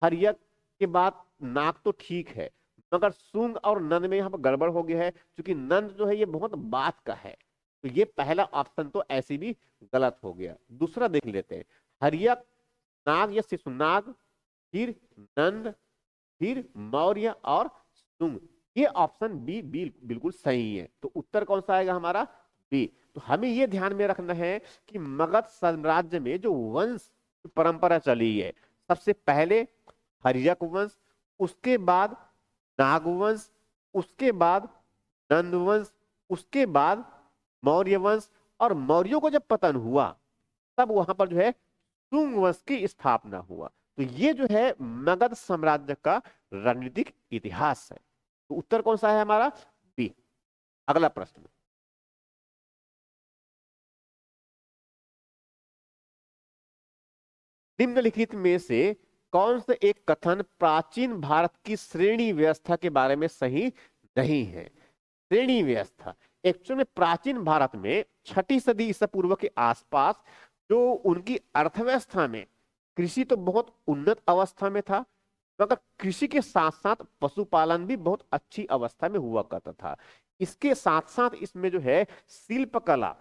हर्यक के बाद नाग तो ठीक है, मगर शुंग और नंद में यहाँ पर गड़बड़ हो गया है, क्योंकि नंद जो है ये बहुत बाद का है। तो ये पहला ऑप्शन तो ऐसे भी गलत हो गया। दूसरा देख लेते हैं, हर्यक, नाग या शिशुनाग, फिर नंद, फिर मौर्य और शुंग। ये ऑप्शन बी बिल्कुल सही है। तो उत्तर कौन सा आएगा हमारा? बी। तो हमें ये ध्यान में रखना है कि मगध साम्राज्य में जो वंश परंपरा चली है, सबसे पहले हर्यक वंश, उसके बाद नागवंश, उसके बाद नंदवंश, उसके बाद मौर्य वंश, और मौर्यों को जब पतन हुआ तब वहां पर जो है शुंग वंश की स्थापना हुआ। तो ये जो है मगध साम्राज्य का रणनीतिक इतिहास है। तो उत्तर कौन सा है हमारा? बी। अगला प्रश्न, निम्नलिखित में से कौन सा एक कथन प्राचीन भारत की श्रेणी व्यवस्था के बारे में सही नहीं है? श्रेणी व्यवस्था एक्चुअल में प्राचीन भारत में 6ठी सदी ईसा पूर्व के आसपास जो उनकी अर्थव्यवस्था में कृषि तो बहुत उन्नत अवस्था में था, मगर कृषि के साथ साथ पशुपालन भी बहुत अच्छी अवस्था में हुआ करता था। इसके साथ साथ इसमें जो है शिल्प कला,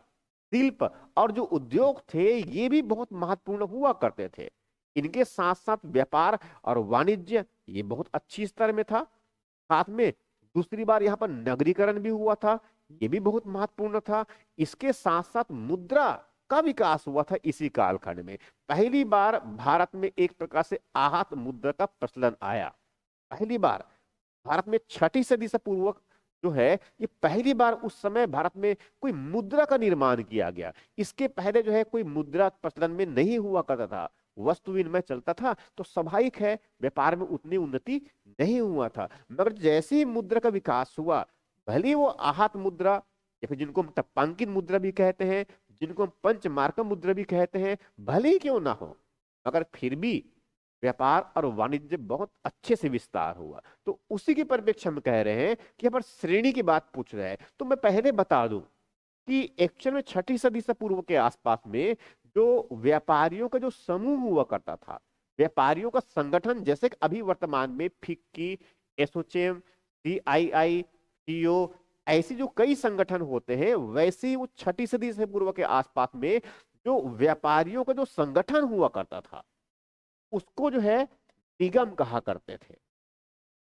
शिल्प और जो उद्योग थे ये भी बहुत महत्वपूर्ण हुआ करते थे। इनके साथ साथ व्यापार और वाणिज्य ये बहुत अच्छी स्तर में था। साथ में दूसरी बार यहाँ पर नगरीकरण भी हुआ था, ये भी बहुत महत्वपूर्ण था। इसके साथ साथ मुद्रा का विकास हुआ था इसी कालखंड में। पहली बार भारत में एक प्रकार से आहत मुद्रा का प्रचलन आया। पहली बार भारत में 6ठी सदी से पूर्व जो है ये पहली बार उस समय भारत में कोई मुद्रा का निर्माण किया गया। इसके पहले जो है कोई मुद्रा प्रचलन में नहीं हुआ करता था, वस्तु विनिमय चलता था, तो स्वाभाविक है व्यापार में उतनी उन्नति नहीं हुआ था। मगर जैसे ही मुद्रा का विकास हुआ, भले वो आहत मुद्रा या फिर जिनको हम टपांकित मुद्रा भी कहते हैं, जिनको हम पंचमार्का मुद्रा भी कहते हैं, भले ही क्यों ना हो, मगर फिर भी व्यापार और वाणिज्य बहुत अच्छे से विस्तार हुआ। तो उसी के परिप्रेक्ष्य में कह रहे हैं कि यहाँ पर श्रेणी की बात पूछ रहे हैं। तो मैं पहले बता दूं कि एक्चुअल में 6ठी सदी से पूर्व के आसपास में जो व्यापारियों का जो समूह हुआ करता था, व्यापारियों का संगठन, जैसे कि अभी वर्तमान में फिक्की, एसोचेम, सीआईआई, सीओ, ऐसी जो कई संगठन होते हैं, वैसे ही वो 6ठी सदी से पूर्व के आसपास में जो व्यापारियों का जो संगठन हुआ करता था, उसको जो है निगम कहा करते थे।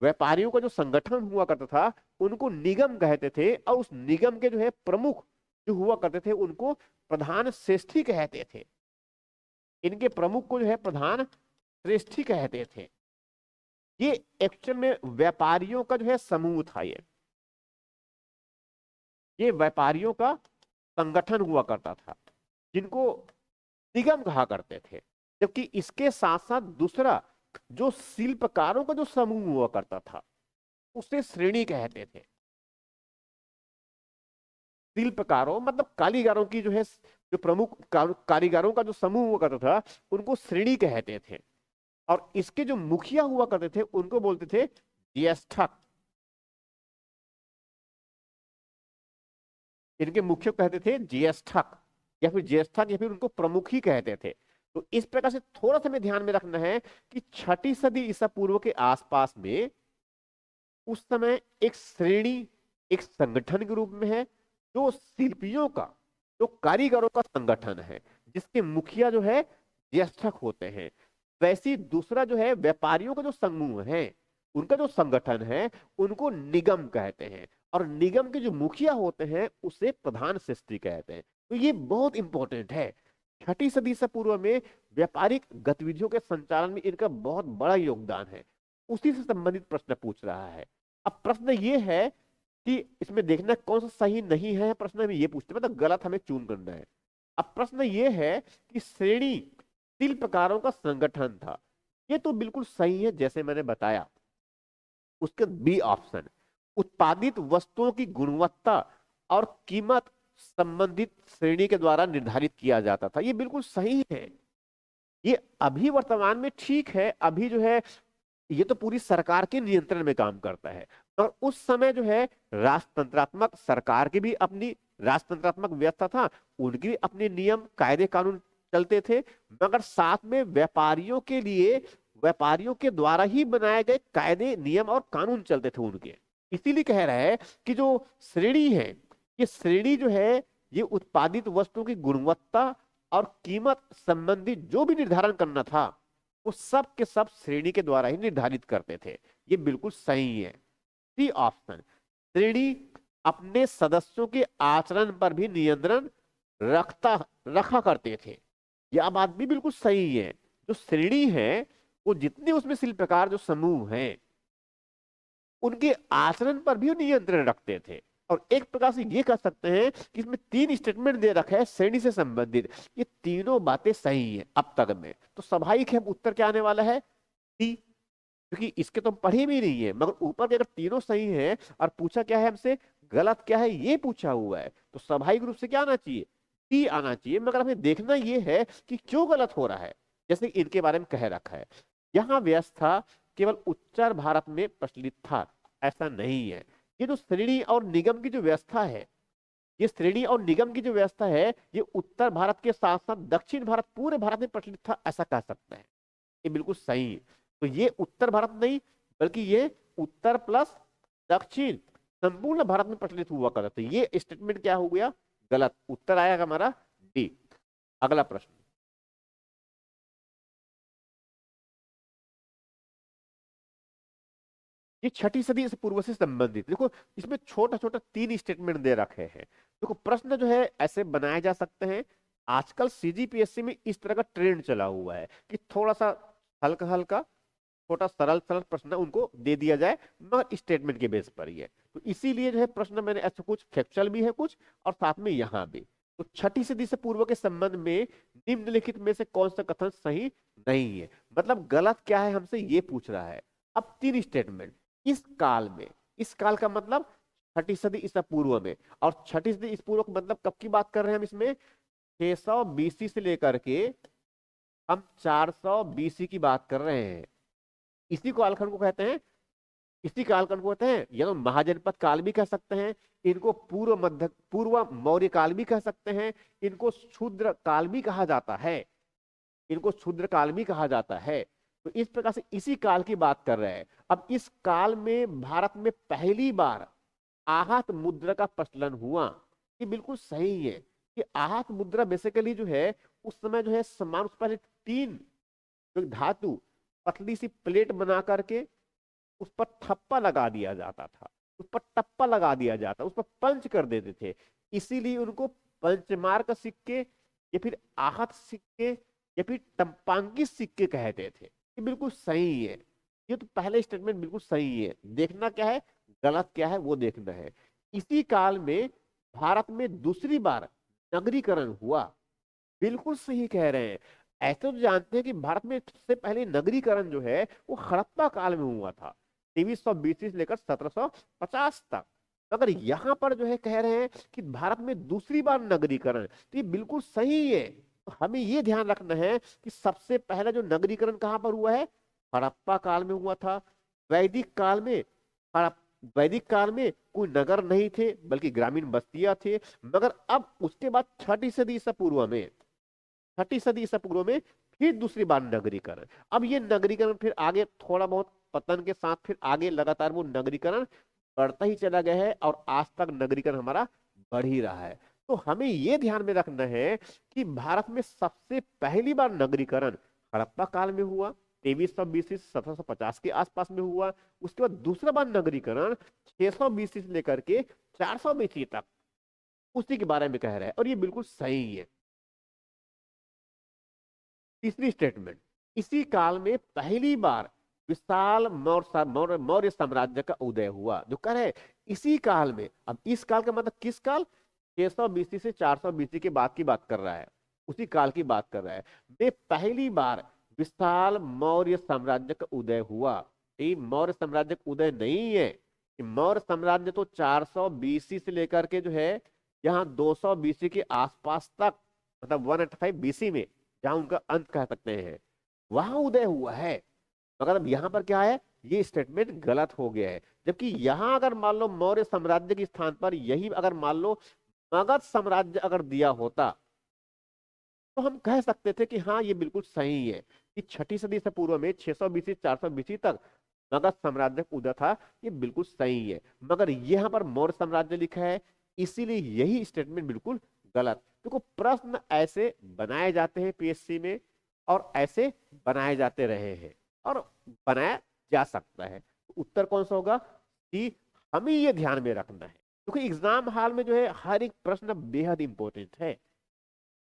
व्यापारियों का जो संगठन हुआ करता था, उनको निगम कहते थे, और उस निगम के जो है प्रमुख जो हुआ करते थे, उनको प्रधान श्रेष्ठी कहते थे। इनके प्रमुख को जो है प्रधान श्रेष्ठी कहते थे। ये एक्चुअल में व्यापारियों का जो है समूह था। ये व्यापारियों का संगठन हुआ करता था, जिनको निगम कहा करते थे। जबकि इसके साथ साथ दूसरा जो शिल्पकारों का जो समूह हुआ करता था, उसे श्रेणी कहते थे। शिल्पकारों मतलब कारीगरों की जो है, जो प्रमुख कारीगरों का जो समूह हुआ करता था, उनको श्रेणी कहते थे। और इसके जो मुखिया हुआ करते थे, उनको बोलते थे ज्येष्ठक। इनके मुख्य कहते थे ज्येष्ठक, या फिर ज्येष्ठक, या फिर उनको प्रमुख ही कहते थे। तो इस प्रकार से थोड़ा सा हमें ध्यान में रखना है कि 6ठी सदी ईसा पूर्व के आसपास में उस समय एक श्रेणी, एक संगठन के रूप में है, जो शिल्पियों का, जो कारीगरों का संगठन है, जिसके मुखिया जो है ज्येष्ठक होते हैं। वैसे ही दूसरा जो है व्यापारियों का जो समूह है, उनका जो संगठन है, उनको निगम कहते हैं। और निगम के जो मुखिया होते हैं, उसे प्रधान श्रेष्ठी कहते हैं। तो ये बहुत इंपॉर्टेंट है। 6ठी सदी से पूर्व में व्यापारिक गतिविधियों के संचालन में इनका बहुत बड़ा योगदान है। उसी से संबंधित प्रश्न पूछ रहा है। अब प्रश्न ये है कि इसमें देखना कौन सा सही नहीं है, प्रश्न में ये पूछते हैं, मतलब गलत हमें चून करना है। अब प्रश्न ये है कि श्रेणी शिल्पकारों का संगठन था, ये तो बिल्कुल सही है जैसे मैंने बताया। उसके बी ऑप्शन, उत्पादित वस्तुओं की गुणवत्ता और कीमत संबंधित श्रेणी के द्वारा निर्धारित किया जाता था, ये बिल्कुल सही है। ये अभी वर्तमान में ठीक है, अभी जो है ये तो पूरी सरकार के नियंत्रण में काम करता है। और उस समय जो है राजतंत्रात्मक सरकार की भी अपनी राजतंत्रात्मक व्यवस्था था, उनकी भी अपने नियम कायदे कानून चलते थे। मगर साथ में व्यापारियों के लिए व्यापारियों के द्वारा ही बनाए गए कायदे नियम और कानून चलते थे उनके। इसीलिए कह रहा है कि जो श्रेणी है, ये श्रेणी जो है, ये उत्पादित वस्तुओं की गुणवत्ता और कीमत संबंधी जो भी निर्धारण करना था, वो सब के सब श्रेणी के द्वारा ही निर्धारित करते थे। ये बिल्कुल सही है। सी ऑप्शन, श्रेणी अपने सदस्यों के आचरण पर भी नियंत्रण रखा करते थे। यह बात भी बिल्कुल सही है। जो श्रेणी है, वो जितने उसमें शिल्पकार जो समूह हैं, उनके आचरण पर भी नियंत्रण रखते थे। और एक प्रकार से ये कह सकते हैं कि इसमें 3 स्टेटमेंट दे रखा है श्रेणी से संबंधित, ये तीनों बातें सही है अब तक में। तो स्वाभाविक है उत्तर क्या आने वाला है, डी। क्योंकि इसके तो हम पढ़े भी नहीं है, मगर ऊपर के अगर तीनों सही है और पूछा क्या है हमसे, गलत क्या है ये पूछा हुआ है, तो स्वाभाविक रूप से क्या आना चाहिए, डी आना चाहिए। मगर हमें देखना ये है कि क्यों गलत हो रहा है। जैसे इनके बारे में कह रखा है, यहाँ व्यवस्था केवल उत्तर भारत में प्रचलित था, ऐसा नहीं है। ये जो श्रेणी और निगम की जो व्यवस्था है, ये श्रेणी और निगम की जो व्यवस्था है, ये उत्तर भारत के साथ साथ दक्षिण भारत, पूरे भारत में प्रचलित था, ऐसा कह सकते हैं। ये बिल्कुल सही है। तो ये उत्तर भारत नहीं, बल्कि ये उत्तर प्लस दक्षिण संपूर्ण भारत में प्रचलित हुआ करता था। ये स्टेटमेंट क्या हो गया, गलत। उत्तर आएगा हमारा डी। अगला प्रश्न, ये 6ठी सदी से पूर्व से संबंधित, देखो इसमें छोटा छोटा 3 स्टेटमेंट दे रखे हैं। देखो प्रश्न जो है ऐसे बनाए जा सकते हैं। आजकल सीजीपीएससी में इस तरह का ट्रेंड चला हुआ है कि थोड़ा सा हल्का हल्का छोटा सरल सरल प्रश्न उनको दे दिया जाए, मगर स्टेटमेंट के बेस पर ही है। तो इसीलिए जो है प्रश्न मैंने ऐसा कुछ फैक्चुअल भी है कुछ, और साथ में यहाँ भी। तो 6ठी सदी से पूर्व के संबंध में निम्नलिखित में से कौन सा कथन सही नहीं है, मतलब गलत क्या है हमसे ये पूछ रहा है। अब 3 स्टेटमेंट इस काल में, इस काल का मतलब 6ठी सदी ईसा पूर्व में, और 6ठी सदी ईसा पूर्व का मतलब कब की बात कर रहे हैं हम इसमें, 600 बीसी से लेकर के हम 400 बीसी की बात कर रहे हैं। इसी कालखंड को कहते हैं, इसी कालखंड को कहते हैं या तो महाजनपद काल भी कह सकते हैं, इनको पूर्व मौर्य काल भी कह सकते हैं, इनको शूद्र काल भी कहा जाता है, इनको शूद्र काल भी कहा जाता है। तो इस प्रकार से इसी काल की बात कर रहे हैं। अब इस काल में भारत में पहली बार आहत मुद्रा का प्रचलन हुआ। ये बिल्कुल सही है कि आहत मुद्रा बेसिकली जो है उस समय जो है समान, उस पर तीन जो धातु पतली सी प्लेट बना करके उस पर ठप्पा लगा दिया जाता था, उस पर टप्पा लगा दिया जाता, उस पर पंच कर देते थे। इसीलिए उनको पंचमार्क सिक्के या फिर आहत सिक्के या फिर टंपांकी सिक्के कहते थे। ये बिल्कुल सही है। ये तो पहले स्टेटमेंट बिल्कुल सही है। देखना क्या है, गलत क्या है वो देखना है। इसी काल में भारत में दूसरी बार नगरीकरण हुआ। बिल्कुल सही कह रहे हैं। ऐसे तो जानते हैं कि भारत में सबसे पहले नगरीकरण जो है वो हड़प्पा काल में हुआ था, 2320 से लेकर 1750 तक। अगर यहाँ पर जो है कह रहे हैं कि भारत में दूसरी बार नगरीकरण, तो ये बिल्कुल सही है। तो हमें ये ध्यान रखना है कि सबसे पहला जो नगरीकरण कहाँ पर हुआ है, हड़प्पा काल में हुआ था। वैदिक काल में हड़प वैदिक काल में कोई नगर नहीं थे बल्कि ग्रामीण बस्तियां थे। मगर अब उसके बाद छठी सदी ईसा पूर्व में, छठी सदी ईसा पूर्व में फिर दूसरी बार नगरीकरण। अब ये नगरीकरण फिर आगे थोड़ा बहुत पतन के साथ फिर आगे लगातार वो नगरीकरण बढ़ता ही चला गया है और आज तक नगरीकरण हमारा बढ़ ही रहा है। तो हमें ये ध्यान में रखना है कि भारत में सबसे पहली बार नगरीकरण हड़प्पा काल में हुआ, 2320 से 1750 के आसपास में हुआ। उसके बाद दूसरा बार नगरीकरण 620 से लेकर के 420 तक, उसी के बारे में कह रहा है और ये बिल्कुल सही है। तीसरी स्टेटमेंट, इसी काल में पहली बार विशाल मौर्य साम्राज्य का उदय हुआ। जो कह रहे हैं इसी काल में, अब इस काल का मतलब किस काल, 620 से 420 के बाद की बात कर रहा है, उसी काल की बात कर रहा है। वे पहली बार विशाल मौर्य साम्राज्य का उदय हुआ। ये मौर्य साम्राज्य का उदय नहीं है। मौर्य साम्राज्य तो 420 से लेकर के जो है यहाँ 220 के आसपास तक, मतलब 185 बीसी में जहां उनका अंत कह सकते हैं, वहां उदय हुआ है। मगर अब यहां पर क्या है, ये स्टेटमेंट गलत हो गया है। जबकि यहां अगर मान लो मौर्य साम्राज्य के स्थान पर यही अगर मान लो मगध साम्राज्य अगर दिया होता तो हम कह सकते थे कि हाँ ये बिल्कुल सही है कि छठी सदी से पूर्व में 620 से 420 तक मगध साम्राज्य का उदय था। ये बिल्कुल सही है। मगर यहाँ पर मौर्य साम्राज्य लिखा है, इसीलिए यही स्टेटमेंट बिल्कुल गलत। देखो प्रश्न ऐसे बनाए जाते हैं पीएससी में और ऐसे बनाए जाते रहे हैं और बनाया जा सकता है। तो उत्तर कौन सा होगा, सी। हमें ये ध्यान में रखना है क्योंकि एग्जाम हॉल में जो है हर एक प्रश्न बेहद इंपॉर्टेंट है।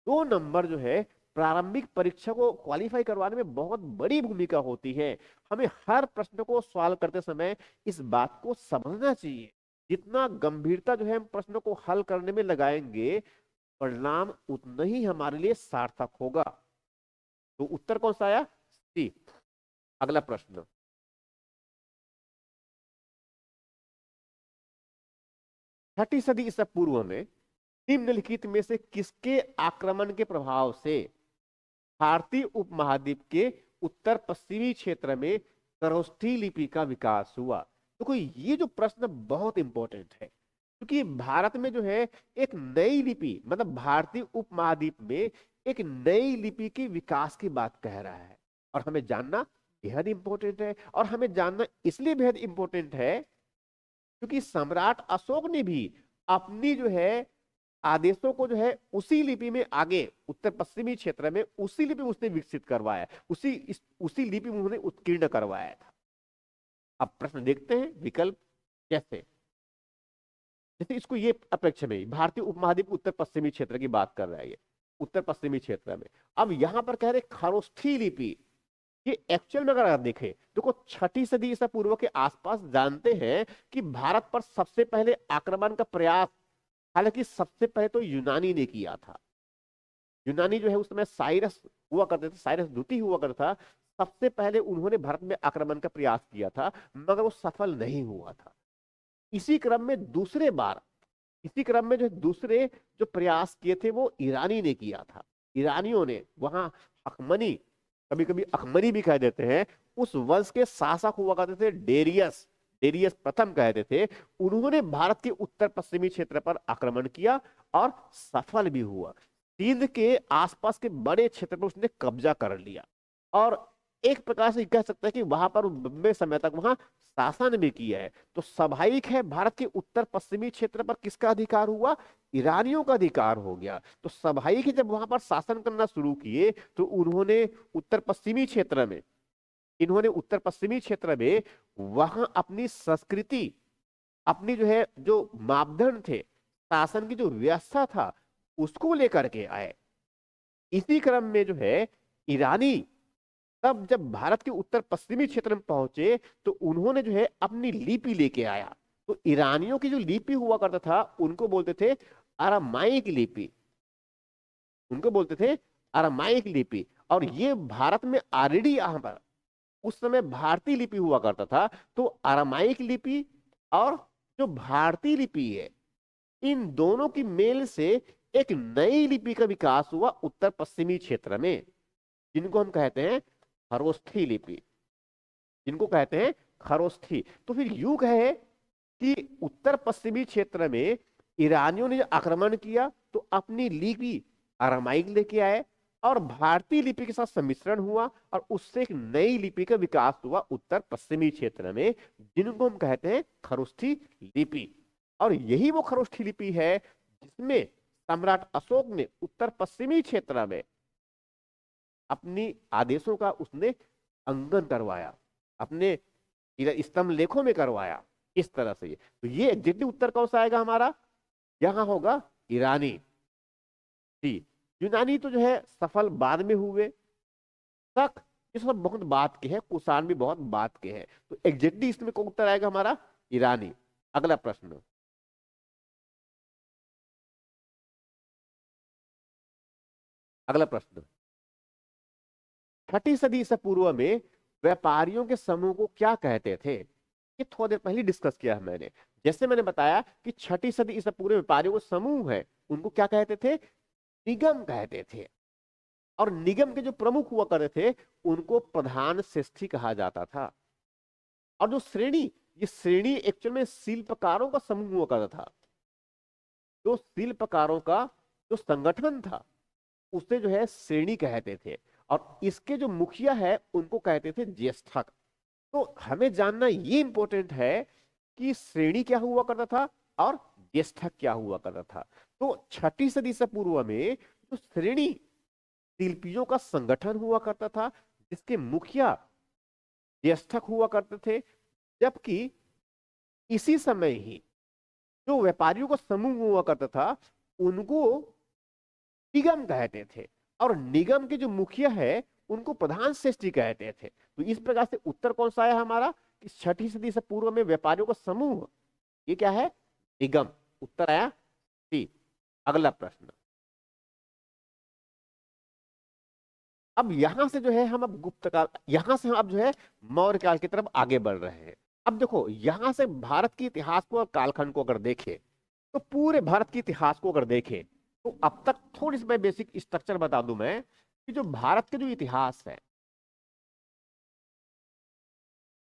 2 नंबर जो है प्रारंभिक परीक्षा को क्वालिफाई करवाने में बहुत बड़ी भूमिका होती है। हमें हर प्रश्न को सॉल्व करते समय इस बात को समझना चाहिए। जितना गंभीरता जो है हम प्रश्न को हल करने में लगाएंगे, परिणाम उतना ही हमारे लिए सार्थक होगा। तो उत्तर कौन सा आया, सी। अगला प्रश्न, छठी सदी ईसा पूर्व में निम्नलिखित में से किसके आक्रमण के प्रभाव से भारतीय उपमहाद्वीप के उत्तर पश्चिमी क्षेत्र में खरोष्ठी लिपि का विकास हुआ। देखो ये जो प्रश्न बहुत इंपॉर्टेंट है क्योंकि भारत में जो है एक नई लिपि, मतलब भारतीय उपमहाद्वीप में एक नई लिपि के विकास की बात कह रहा है और हमें जानना बेहद इंपॉर्टेंट है। और हमें जानना इसलिए बेहद इंपॉर्टेंट है क्योंकि सम्राट अशोक ने भी अपनी जो है आदेशों को जो है उसी लिपि में आगे उत्तर पश्चिमी क्षेत्र में उसी लिपि में उसने विकसित करवाया, उसी लिपि में उन्होंने उत्कीर्ण करवाया था। अब प्रश्न देखते हैं विकल्प कैसे। जैसे इसको ये अपेक्षा में भारतीय उपमहाद्वीप उत्तर पश्चिमी क्षेत्र की बात कर रहा है, ये उत्तर पश्चिमी क्षेत्र में। अब यहां पर कह रहे खरोष्ठी लिपि, ये एक्चुअल में अगर आप देखें, देखो छठी सदी ईसा पूर्व के आसपास जानते हैं कि भारत पर सबसे पहले आक्रमण का प्रयास, हालांकि सबसे पहले तो यूनानी ने किया था। यूनानी जो है उस समय साइरस हुआ करते थे, साइरस द्वितीय हुआ करता था। सबसे पहले उन्होंने भारत में आक्रमण का प्रयास किया था मगर वो सफल नहीं हुआ था। इसी क्रम में दूसरे बार, इसी क्रम में जो दूसरे जो प्रयास किए थे वो ईरानी ने किया था। ईरानियों ने वहां अखमनी, कभी कभी अखमनी भी कह देते हैं, उस वंश के शासक हुआ करते थे डेरियस, डेरियस प्रथम कहते थे। उन्होंने भारत के उत्तर पश्चिमी क्षेत्र पर आक्रमण किया और सफल भी हुआ। सिंध के आसपास के बड़े क्षेत्र पर उसने कब्जा कर लिया और एक प्रकार से कह सकते हैं कि वहां पर लंबे समय तक वहां शासन भी किया है। तो स्वाभाविक है भारत के उत्तर पश्चिमी क्षेत्र पर किसका अधिकार हुआ? ईरानियों का अधिकार हो गया। तो स्वाभाविक है जब वहां पर शासन करना शुरू किए तो उन्होंने उत्तर पश्चिमी क्षेत्र में इन्होंने उत्तर पश्चिमी क्षेत्र में वहां अपनी संस्कृति, अपनी जो है जो मापदंड थे, शासन की जो व्यवस्था था, उसको लेकर के आए। इसी क्रम में जो है ईरानी तब जब भारत के उत्तर पश्चिमी क्षेत्र में पहुंचे तो उन्होंने जो है अपनी लिपि लेके आया। तो ईरानियों की जो लिपि हुआ करता था उनको बोलते थे अरामाइक लिपि, उनको बोलते थे अरामाइक लिपि। और ये भारत में ऑलरेडी यहाँ पर उस समय भारतीय लिपि हुआ करता था। तो अरामाइक लिपि और जो भारतीय लिपि है, इन दोनों की मेल से एक नई लिपि का विकास हुआ उत्तर पश्चिमी क्षेत्र में, जिनको हम कहते हैं खरोष्ठी लिपि, जिनको कहते हैं खरोष्ठी। तो फिर यूं कहे कि उत्तर पश्चिमी क्षेत्र में ईरानियों ने आक्रमण किया तो अपनी लिपि अरामाइक लेके आए और भारतीय लिपि के साथ सम्मिश्रण हुआ और उससे एक नई लिपि का विकास हुआ उत्तर पश्चिमी क्षेत्र में, जिनको हम कहते हैं खरोष्ठी लिपि। और यही वो खरोष्ठी लिपि है जिसमें सम्राट अशोक ने उत्तर पश्चिमी क्षेत्र में अपनी आदेशों का उसने अंकन करवाया, अपने स्तंभ लेखों में करवाया। इस तरह से तो ये एग्जैक्टली उत्तर कौन सा आएगा हमारा? यहां होगा ईरानी। जी, यूनानी तो जो है सफल बाद में हुए। तक ये सब बहुत बात के हैं, कुषाण भी बहुत बात के हैं। तो एग्जैक्टली इसमें कौन उत्तर आएगा हमारा? ईरानी। अगला प्रश्न, अगला प्रश्न, छठी सदी ईसा पूर्व में व्यापारियों के समूह को क्या कहते थे? ये थोड़ी देर पहले डिस्कस किया है मैंने। जैसे मैंने बताया कि छठी सदी ईसा पूर्व व्यापारियों को समूह है, उनको क्या कहते थे? निगम कहते थे। और निगम के जो प्रमुख हुआ करते थे उनको प्रधान श्रेष्ठी कहा जाता था। और जो श्रेणी, ये श्रेणी एक्चुअल में शिल्पकारों का समूह हुआ करता था। जो शिल्पकारों का जो संगठन था उसे जो है श्रेणी कहते थे। और इसके जो मुखिया है उनको कहते थे ज्येष्ठक। तो हमें जानना ये इंपॉर्टेंट है कि श्रेणी क्या हुआ करता था और ज्येष्ठक क्या हुआ करता था। तो छठी सदी से पूर्व में जो श्रेणी शिल्पियों का संगठन हुआ करता था जिसके मुखिया ज्येष्ठक हुआ करते थे, जबकि इसी समय ही जो व्यापारियों का समूह हुआ करता था उनको निगम कहते थे। और निगम के जो मुखिया है उनको प्रधान श्रेष्ठी कहते थे। तो इस प्रकार से उत्तर कौन सा आया हमारा कि छठी सदी से पूर्व में व्यापारियों का समूह, ये क्या है? निगम। उत्तर आया सी। अगला प्रश्न, अब यहां से जो है हम अब गुप्त काल, यहां से हम अब जो है मौर्य काल की तरफ आगे बढ़ रहे हैं। अब देखो यहां से भारत के इतिहास को और कालखंड को अगर देखें तो पूरे भारत के इतिहास को अगर देखें तो अब तक थोड़ी सी मैं बेसिक स्ट्रक्चर बता दूं मैं कि जो भारत के जो इतिहास है,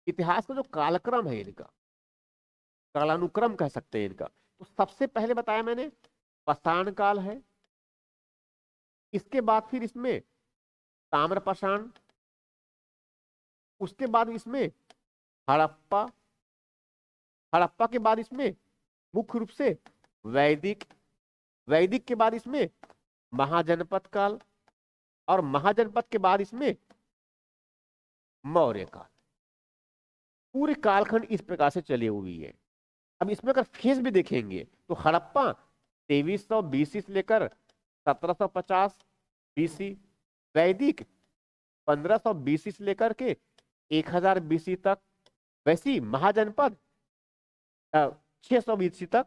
इतिहास का जो कालक्रम है इनका, कालानुक्रम कह सकते हैं इनका। तो सबसे पहले बताया मैंने पाषाण काल है, इसके बाद फिर इसमें ताम्रपाषाण, उसके बाद इसमें हड़प्पा, हड़प्पा के बाद इसमें मुख्य रूप से वैदिक, वैदिक के बाद इसमें महाजनपद काल, और महाजनपद के बाद इसमें मौर्य काल। पूरे कालखंड इस प्रकार से चली हुई है। अब इसमें अगर फेज भी देखेंगे तो हड़प्पा 2320 से लेकर 1750 बीसी, वैदिक 1520 से लेकर के 1000 बीसी तक, वैसी महाजनपद 600 बीसी तक,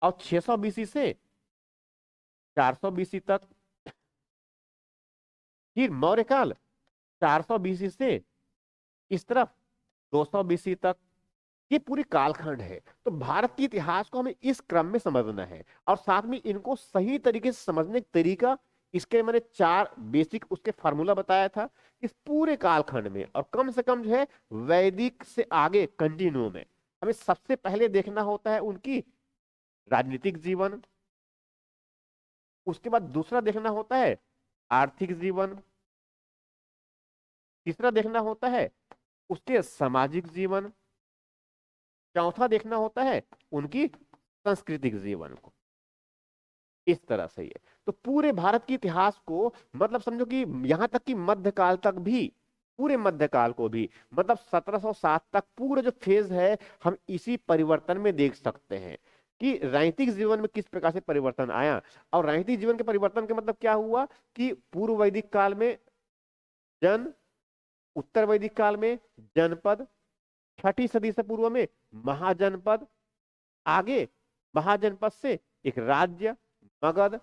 और 600 बीसी से 400 बीसी तक, फिर मौर्य काल 400 बीसी से इस तरफ 200 बीसी तक। ये पूरी कालखंड है। तो भारत के इतिहास को हमें इस क्रम में समझना है और साथ में इनको सही तरीके से समझने का तरीका, इसके मैंने 4 बेसिक उसके फार्मूला बताया था। इस पूरे कालखंड में और कम से कम जो है वैदिक से आगे कंटिन्यू में हमें सबसे पहले देखना होता है उनकी राजनीतिक जीवन, उसके बाद दूसरा देखना होता है आर्थिक जीवन, तीसरा देखना होता है उसके सामाजिक जीवन, चौथा देखना होता है उनकी सांस्कृतिक जीवन को। इस तरह से है। तो पूरे भारत के इतिहास को मतलब समझो कि यहां तक कि मध्यकाल तक भी, पूरे मध्यकाल को भी, मतलब 1707 तक पूरा जो फेज है हम इसी परिवर्तन में देख सकते हैं कि राजनीतिक जीवन में किस प्रकार से परिवर्तन आया। और राजनीतिक जीवन के परिवर्तन का मतलब क्या हुआ कि पूर्व वैदिक काल में जन, उत्तर वैदिक काल में जनपद, छठी सदी से पूर्व में महाजनपद, आगे महाजनपद से एक राज्य मगध,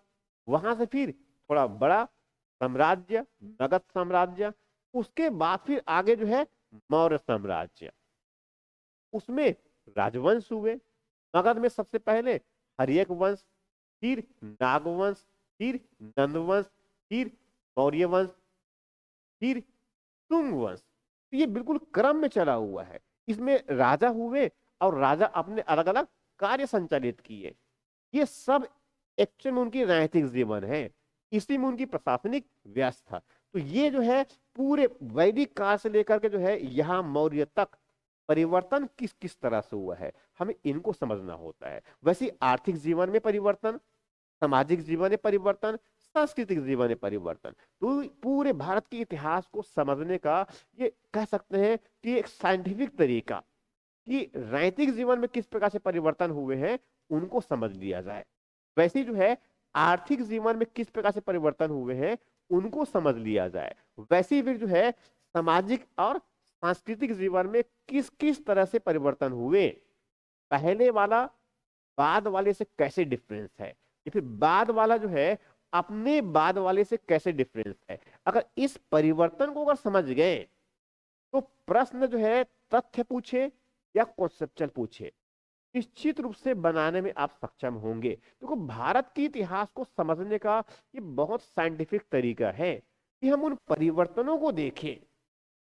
वहां से फिर थोड़ा बड़ा साम्राज्य मगध साम्राज्य, उसके बाद फिर आगे जो है मौर्य साम्राज्य, उसमें राजवंश हुए। मगध में सबसे पहले हर्यक वंश, फिर नागवंश, फिर नंदवंश, फिर मौर्य वंश, फिर शुंग वंश। तो ये बिल्कुल क्रम में चला हुआ है। इसमें राजा हुए और राजा अपने अलग अलग कार्य संचालित किए। ये सब एक्चुअल में उनकी राजनीतिक जीवन है, इसी में उनकी प्रशासनिक व्यवस्था। तो ये जो है पूरे वैदिक काल से लेकर के जो है यहाँ मौर्य तक परिवर्तन किस किस तरह से हुआ है, हमें इनको समझना होता है। वैसे आर्थिक जीवन में परिवर्तन, सामाजिक जीवन में परिवर्तन, सांस्कृतिक जीवन में परिवर्तन, तो पूरे भारत के इतिहास को समझने का ये कह सकते हैं कि एक साइंटिफिक तरीका कि राजनीतिक जीवन में किस प्रकार से परिवर्तन हुए हैं उनको समझ लिया जाए। वैसे ही जो है आर्थिक जीवन में किस प्रकार से परिवर्तन हुए हैं उनको समझ लिया जाए। वैसे ही फिर जो है सामाजिक और सांस्कृतिक जीवन में किस किस तरह से परिवर्तन हुए, पहले वाला बाद वाले से कैसे डिफरेंस है, या फिर बाद वाला जो है अपने बाद वाले से कैसे डिफरेंस है। अगर इस परिवर्तन को अगर समझ गए तो प्रश्न जो है तथ्य पूछे या कॉन्सेप्चुअल पूछे, निश्चित रूप से बनाने में आप सक्षम होंगे। देखो भारत के इतिहास को समझने का ये बहुत साइंटिफिक तरीका है कि हम उन परिवर्तनों को देखें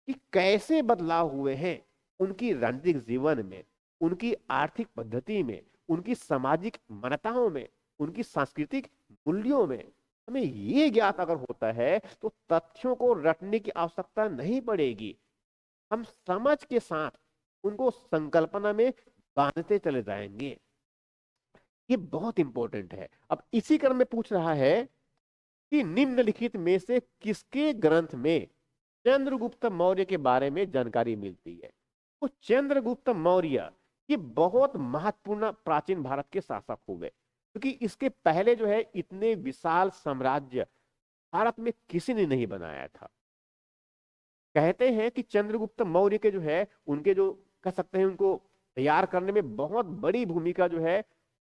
कि कैसे बदलाव हुए हैं उनकी राजनीतिक जीवन में, उनकी आर्थिक पद्धति में, उनकी सामाजिक मान्यताओं में, उनकी सांस्कृतिक मूल्यों में। हमें ये ज्ञात अगर होता है तो तथ्यों को रटने की आवश्यकता नहीं पड़ेगी, हम समझ के साथ उनको संकल्पना में बांधते चले जाएंगे। ये बहुत इंपॉर्टेंट है। अब इसी क्रम में पूछ रहा है कि निम्नलिखित में से किसके ग्रंथ में चंद्रगुप्त मौर्य के बारे में जानकारी मिलती है। तो चंद्रगुप्त मौर्य ये बहुत महत्वपूर्ण प्राचीन भारत के शासक हुए, क्योंकि इसके पहले जो है इतने विशाल साम्राज्य भारत में किसी ने नहीं बनाया था। कहते हैं कि चंद्रगुप्त मौर्य के जो है उनके जो कह सकते हैं उनको तैयार करने में बहुत बड़ी भूमिका जो है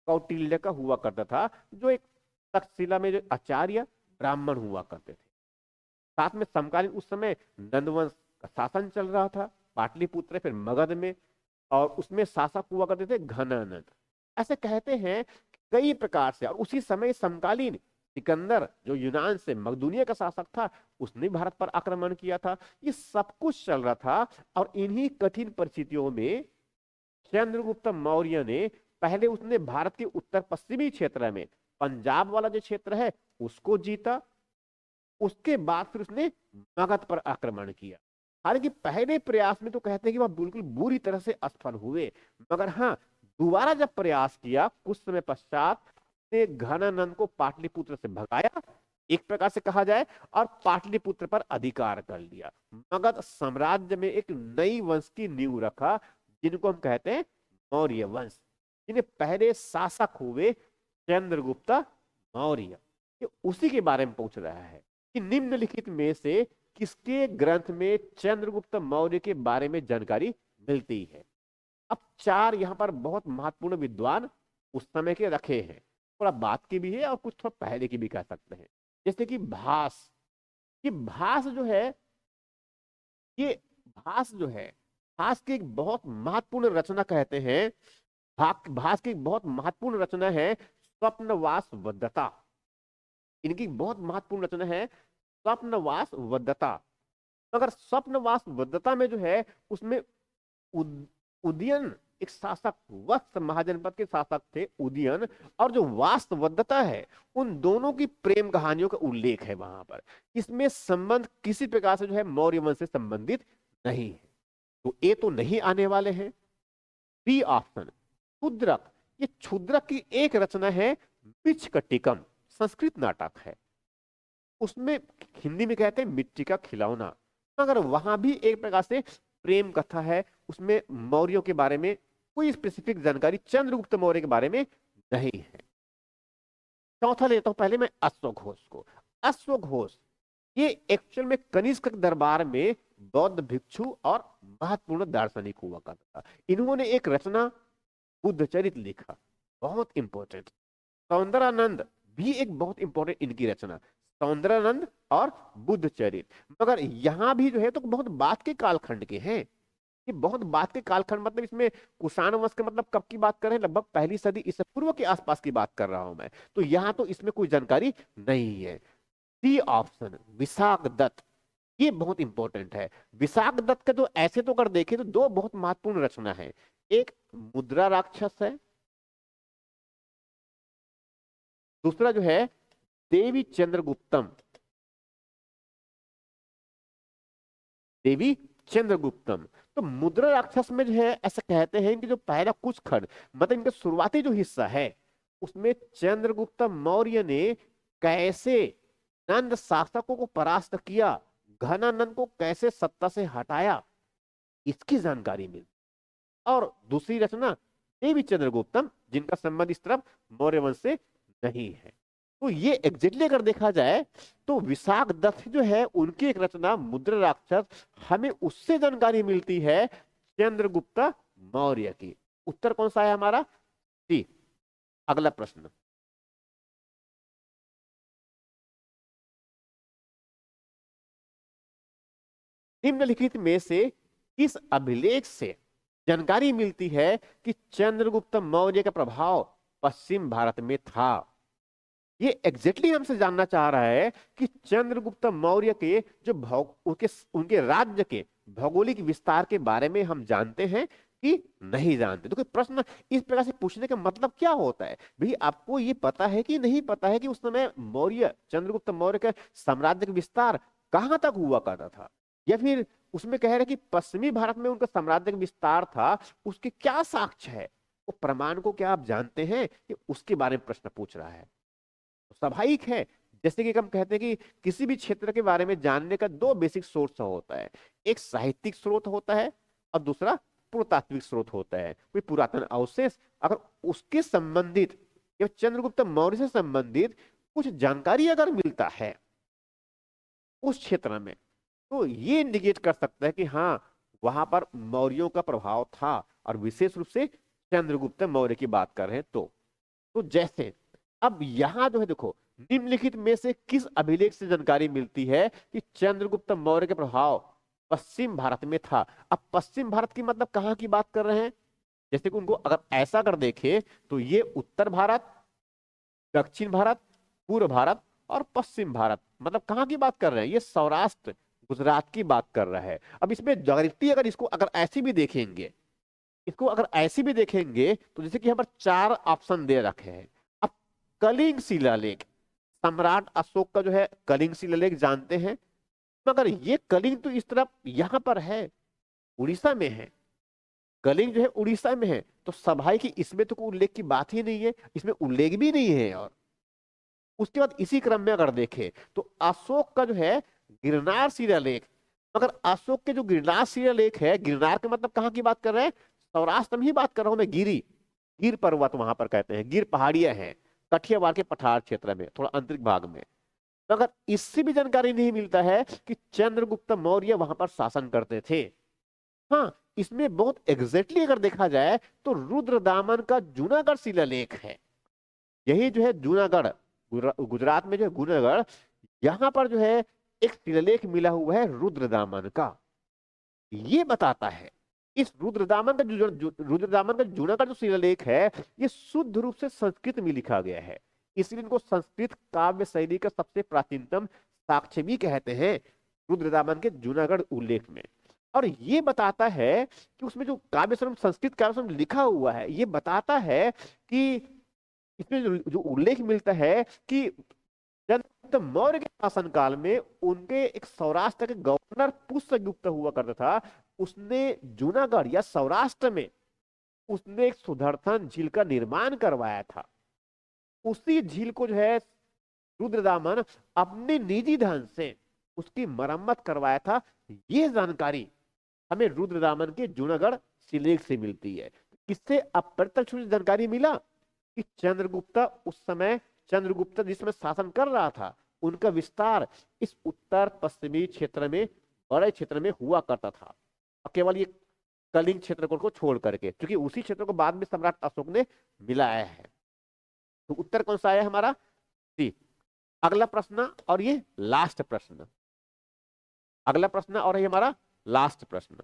कौटिल्य का हुआ करता था, जो एक तक्षशिला में जो आचार्य ब्राह्मण हुआ करते थे। साथ में समकालीन उस समय नंदवंश का शासन चल रहा था पाटलिपुत्र फिर मगध में, और उसमें शासक हुआ करते थे घनानंद। ऐसे कहते हैं कई प्रकार से। और उसी समय समकालीन सिकंदर जो यूनान से मकदूनिया का शासक था उसने भारत पर आक्रमण किया था। ये सब कुछ चल रहा था और इन्हीं कठिन परिस्थितियों में चंद्रगुप्त मौर्य ने पहले उसने भारत के उत्तर पश्चिमी क्षेत्र में पंजाब वाला जो क्षेत्र है उसको जीता, उसके बाद फिर उसने मगध पर आक्रमण किया। हालांकि पहले प्रयास में तो कहते हैं कि वह बिल्कुल बुरी तरह से असफल हुए, मगर हाँ दोबारा जब प्रयास किया कुछ समय पश्चात ने घनानंद को पाटलिपुत्र से भगाया एक प्रकार से कहा जाए, और पाटलिपुत्र पर अधिकार कर लिया। मगध साम्राज्य में एक नई वंश की नींव रखा जिनको हम कहते हैं मौर्य वंश, जिन्हें पहले शासक हुए चंद्रगुप्त मौर्य। ये उसी के बारे में पूछ रहा है कि निम्नलिखित में से किसके ग्रंथ में चंद्रगुप्त मौर्य के बारे में जानकारी मिलती है। अब चार यहाँ पर बहुत महत्वपूर्ण विद्वान उस समय के रखे हैं, थोड़ा बात की भी है और कुछ थोड़ा पहले की भी कह सकते हैं। जैसे कि भास, ये भास जो है ये भास जो है भास की एक बहुत महत्वपूर्ण रचना कहते हैं। भास की एक बहुत महत्वपूर्ण रचना है स्वप्नवास वद्यता। इनकी बहुत महत्वपूर्ण रचना है स्वप्नवास वद्यता। मगर स्वप्नवास वद्यता में जो है उसमें उदयन एक शासक, वत्स महाजनपद के शासक थे उदयन, और जो वास्तवदत्ता है, उन दोनों की प्रेम कहानियों का उल्लेख है वहां पर। इसमें संबंध किसी प्रकार से जो है मौर्य वंश से संबंधित नहीं है। तो ए तो नहीं आने वाले हैं। बी ऑप्शन क्षुद्रक, ये क्षुद्रक की एक रचना है मिच्छकटिकम, संस्कृत नाटक है। उसमें हिंदी में कहते हैं मिट्टी का खिलौना, मगर वहां भी एक प्रकार से प्रेम कथा है। उसमें मौर्यों के बारे में कोई स्पेसिफिक जानकारी चंद्रगुप्त मौर्य के बारे में नहीं है। चौथा लेता हूं पहले मैं अश्वघोष को। अश्वघोष ये एक्चुअल में कनिष्क के दरबार में बौद्ध भिक्षु और महत्वपूर्ण दार्शनिक हुआ करता था। इन्होंने एक रचना बुद्ध चरित लिखा, बहुत इंपॉर्टेंट। सौंदरानंद भी एक बहुत इंपॉर्टेंट इनकी रचना, सौंदरानंद और बुद्ध चरित। मगर यहां भी जो है तो बहुत बाद के कालखंड के हैं, ये बहुत बाद के कालखंड, मतलब इसमें कुषाण वंश के, मतलब कब की बात कर रहे हैं, लगभग पहली सदी ईसा पूर्व के आसपास की बात कर रहा हूं मैं। तो यहां तो इसमें कोई जानकारी नहीं है। सी ऑप्शन विशाख दत्त, ये बहुत इंपॉर्टेंट है। विशाख दत्त का तो ऐसे तो अगर देखें तो दो बहुत महत्वपूर्ण रचना है, एक मुद्रा राक्षस है, दूसरा जो है देवी चंद्रगुप्तम, देवी चंद्रगुप्तम। तो मुद्रा राक्षस में जो है ऐसा कहते हैं कि जो पहला कुछ खंड, मतलब इनका शुरुआती जो हिस्सा है, उसमें चंद्रगुप्त मौर्य ने कैसे नंद शासकों को परास्त किया, घनानंद को कैसे सत्ता से हटाया, इसकी जानकारी मिलती। और दूसरी रचना देवी चंद्रगुप्तम, जिनका संबंध इस तरफ मौर्य वंश से नहीं है। तो ये एग्जैक्टली अगर देखा जाए तो विशाख दत्त जो है उनकी एक रचना मुद्रा राक्षस, हमें उससे जानकारी मिलती है चंद्रगुप्त मौर्य की। उत्तर कौन सा है हमारा? सी। अगला प्रश्न, निम्नलिखित में से किस अभिलेख से जानकारी मिलती है कि चंद्रगुप्त मौर्य का प्रभाव पश्चिम भारत में था? ये एग्जैक्टली हमसे जानना चाह रहा है कि चंद्रगुप्त मौर्य के जो उनके उनके राज्य के भौगोलिक विस्तार के बारे में हम जानते हैं कि नहीं जानते। तो कोई प्रश्न इस प्रकार से पूछने का मतलब क्या होता है भाई, आपको ये पता है कि नहीं पता है कि उस समय मौर्य, चंद्रगुप्त मौर्य का साम्राज्य का विस्तार कहां तक हुआ करता था, या फिर उसमें कह रहे कि पश्चिमी भारत में उनका साम्राज्य का विस्तार था, उसके क्या साक्ष्य है, वो प्रमाण को क्या आप जानते हैं, कि उसके बारे में प्रश्न पूछ रहा है। स्वाभाविक है, जैसे कि हम कहते हैं कि किसी भी क्षेत्र के बारे में जानने का दो बेसिक सोर्स होता है, एक साहित्यिक स्रोत होता है और दूसरा पुरातात्विक स्रोत होता है। कोई पुरातन अवशेष अगर उसके संबंधित या चंद्रगुप्त मौर्य से संबंधित कुछ जानकारी अगर मिलता है उस क्षेत्र में, तो ये इंडिकेट कर सकता है कि हाँ वहां पर मौर्यों का प्रभाव था, और विशेष रूप से चंद्रगुप्त मौर्य की बात कर रहे हैं। तो जैसे अब यहां जो है देखो, निम्नलिखित में से किस अभिलेख से जानकारी मिलती है कि चंद्रगुप्त मौर्य का प्रभाव पश्चिम भारत में था? अब पश्चिम भारत की मतलब कहां की बात कर रहे हैं? जैसे कि उनको अगर ऐसा कर देखे तो ये उत्तर भारत, दक्षिण भारत, पूर्व भारत और पश्चिम भारत, मतलब कहां की बात कर रहे हैं? ये सौराष्ट्र, गुजरात की बात कर रहा है। अब इसमें ज्योग्राफी अगर इसको अगर ऐसी भी देखेंगे, इसको अगर ऐसी भी देखेंगे तो जैसे कि यहाँ पर चार ऑप्शन दे रखे हैं। अब कलिंग शिलालेख, सम्राट अशोक का जो है कलिंग शिलालेख जानते हैं, मगर ये कलिंग तो इस तरफ यहां पर है, उड़ीसा में है, कलिंग जो है उड़ीसा में है। तो सभाई की इसमें तो कोई उल्लेख की बात ही नहीं है, इसमें उल्लेख भी नहीं है। और उसके बाद इसी क्रम में अगर देखें तो अशोक का जो है गिरनार शिलालेख, मगर अशोक के जो गिरनार शिलालेख है, गिरनार का मतलब कहाँ की बात कर रहे हैं? सौराष्ट्र में ही बात कर रहा हूं मैं, गिरी, गिर पर्वत वहां पर कहते हैं, गिर पहाड़ियां हैं कठियावाड़ के पठार क्षेत्र में, थोड़ा आंतरिक भाग में। मगर इससे भी जानकारी नहीं मिलता है कि चंद्रगुप्त मौर्य वहां पर शासन करते थे। हाँ, इसमें बहुत एग्जैक्टली अगर देखा जाए तो रुद्रदामन का जूनागढ़ शिलालेख है, यही जो है जूनागढ़, गुजरात में जो है जूनागढ़, यहां पर जो है एक शिलालेख मिला हुआ है रुद्रदामन का। ये बताता है इस रुद्रदामन का जूनागढ़ जो शिलालेख है, ये शुद्ध रूप से संस्कृत में लिखा गया है, इसलिए इनको संस्कृत काव्य शैली का सबसे प्राचीनतम साक्ष्य भी कहते हैं रुद्रदामन के जूनागढ़ उल्लेख में। और ये बताता है कि उसमें जो काव्यश्रम, संस्कृत काव्यश्रम लिखा हुआ है, ये बताता है कि इसमें जो उल्लेख मिलता है कि चंद्रगुप्त मौर्य के शासनकाल में उनके एक सौराष्ट्र के गवर्नर पुष्यगुप्त हुआ करता था, उसने जूनागढ़ या सौराष्ट्र में उसने एक सुदर्शन झील का निर्माण करवाया था। उसी झील को जो है रुद्रदामन अपने निजी धन से उसकी मरम्मत करवाया था। यह जानकारी हमें रुद्रदामन के जूनागढ़ शिलालेख से मिलती है। किससे अप्रत्यक्ष जानकारी मिला कि चंद्रगुप्त उस समय, चंद्रगुप्त जिस समय शासन कर रहा था, उनका विस्तार इस उत्तर पश्चिमी क्षेत्र में, बड़े क्षेत्र में हुआ करता था, और केवल ये कलिंग क्षेत्र को छोड़ करके, क्योंकि उसी क्षेत्र को बाद में सम्राट अशोक ने मिलाया है। तो उत्तर कौन सा आया हमारा? सी। अगला प्रश्न और ये लास्ट प्रश्न, अगला प्रश्न और ये हमारा लास्ट प्रश्न।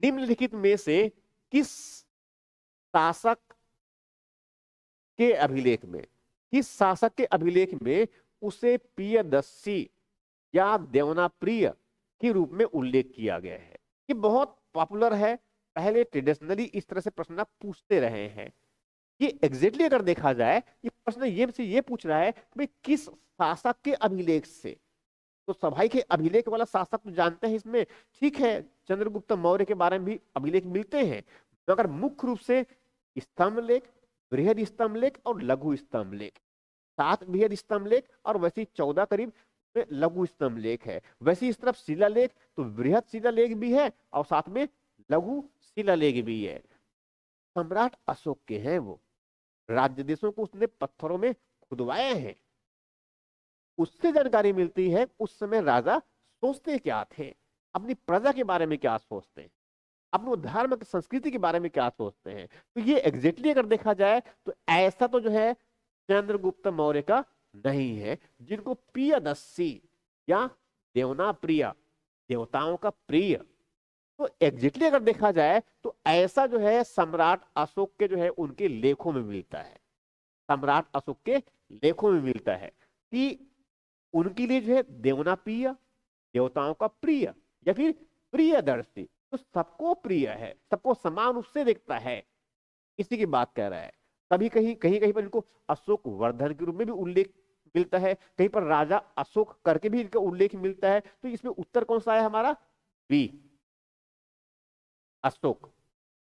निम्नलिखित में से किस शासक के अभिलेख में, किस शासक के अभिलेख में उसे प्रियदर्शी या देवनाप्रिय के रूप में उल्लेख किया गया है? ये बहुत पॉपुलर है, पहले ट्रेडिशनली इस तरह से प्रश्न पूछते रहे हैं। ये एग्जैक्टली अगर देखा जाए, ये प्रश्न ये पूछ रहा है कि भाई किस शासक के अभिलेख से। तो सभाई के अभिलेख वाला शासक तो जानते हैं इसमें, ठीक है, चंद्रगुप्त मौर्य के बारे में भी अभिलेख मिलते हैं, मगर मुख्य रूप से स्तंभ लेख, बृहद स्तंभ लेख और लघु स्तंभ लेख, 7 बृहद स्तंभ लेख और वैसे 14 करीब लघु स्तंभ लेख है। वैसे इस तरफ शिलालेख तो बृहद शिलालेख भी है और साथ में लघु शिलालेख भी है। सम्राट अशोक के हैं वो, राज्य देशों को उसने पत्थरों में खुदवाया है। उससे जानकारी मिलती है उस समय राजा सोचते क्या थे, अपनी प्रजा के बारे में क्या सोचते हैं, अपने धर्म की संस्कृति के बारे में क्या सोचते हैं। तो ये एग्जैक्टली अगर देखा जाए तो ऐसा तो जो है चंद्रगुप्त मौर्य का नहीं है, जिनको प्रियदर्शी या देवना प्रिय, देवताओं का प्रिय, तो एग्जैक्टली अगर देखा जाए तो ऐसा जो है सम्राट अशोक के जो है उनके लेखों में मिलता है, सम्राट अशोक के लेखों में मिलता है कि उनके लिए जो है देवना प्रिय, देवताओं का प्रिय या फिर प्रियदर्शी, तो सबको प्रिय है, सबको समान रूप से देखता है, इसी की बात कह रहा है। कभी कहीं कहीं कहीं पर इनको अशोक वर्धन के रूप में भी उल्लेख मिलता है, कहीं पर राजा अशोक करके भी इनका उल्लेख मिलता है। तो इसमें उत्तर कौन सा है हमारा? बी, अशोक।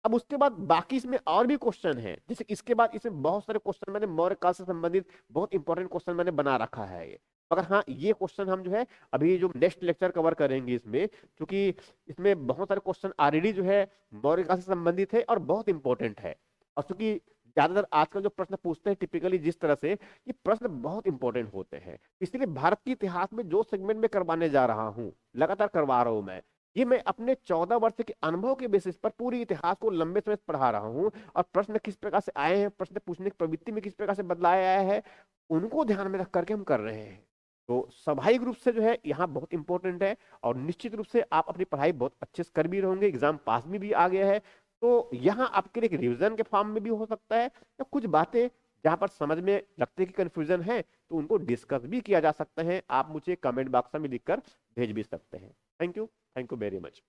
अब उसके बाद बाकी इसमें और भी क्वेश्चन है, जैसे इसके बाद इसमें बहुत सारे क्वेश्चन मैंने मौर्य काल से संबंधित बहुत इंपॉर्टेंट क्वेश्चन मैंने बना रखा है ये, मगर हाँ ये क्वेश्चन हम जो है अभी जो नेक्स्ट लेक्चर कवर करेंगे इसमें, क्योंकि इसमें बहुत सारे क्वेश्चन ऑलरेडी जो है मौर्य काल से संबंधित है और बहुत इंपॉर्टेंट है। और चूंकि ज्यादातर आजकल जो प्रश्न पूछते हैं टिपिकली जिस तरह से, ये प्रश्न बहुत इंपॉर्टेंट होते हैं, इसलिए भारत के इतिहास में जो सेगमेंट में करवाने जा रहा हूँ, लगातार करवा रहा हूँ मैं, ये मैं अपने 14 वर्ष के अनुभव के बेसिस पर पूरी इतिहास को लंबे समय से पढ़ा रहा हूँ, और प्रश्न किस प्रकार से आए हैं, प्रश्न पूछने की प्रवृत्ति में किस प्रकार से बदलाव आया है, उनको ध्यान में रख करके हम कर रहे हैं। तो स्वाभाविक रूप से जो है यहाँ बहुत इंपॉर्टेंट है, और निश्चित रूप से आप अपनी पढ़ाई बहुत अच्छे से कर भी रहोगे, एग्जाम पास में भी आ गया है, तो यहाँ आपके लिए एक रिविजन के फॉर्म में भी हो सकता है, या कुछ बातें जहां पर समझ में लगते कि कंफ्यूजन है तो उनको डिस्कस भी किया जा सकता है। आप मुझे कमेंट बॉक्स में लिखकर भेज भी सकते हैं। Thank you very much.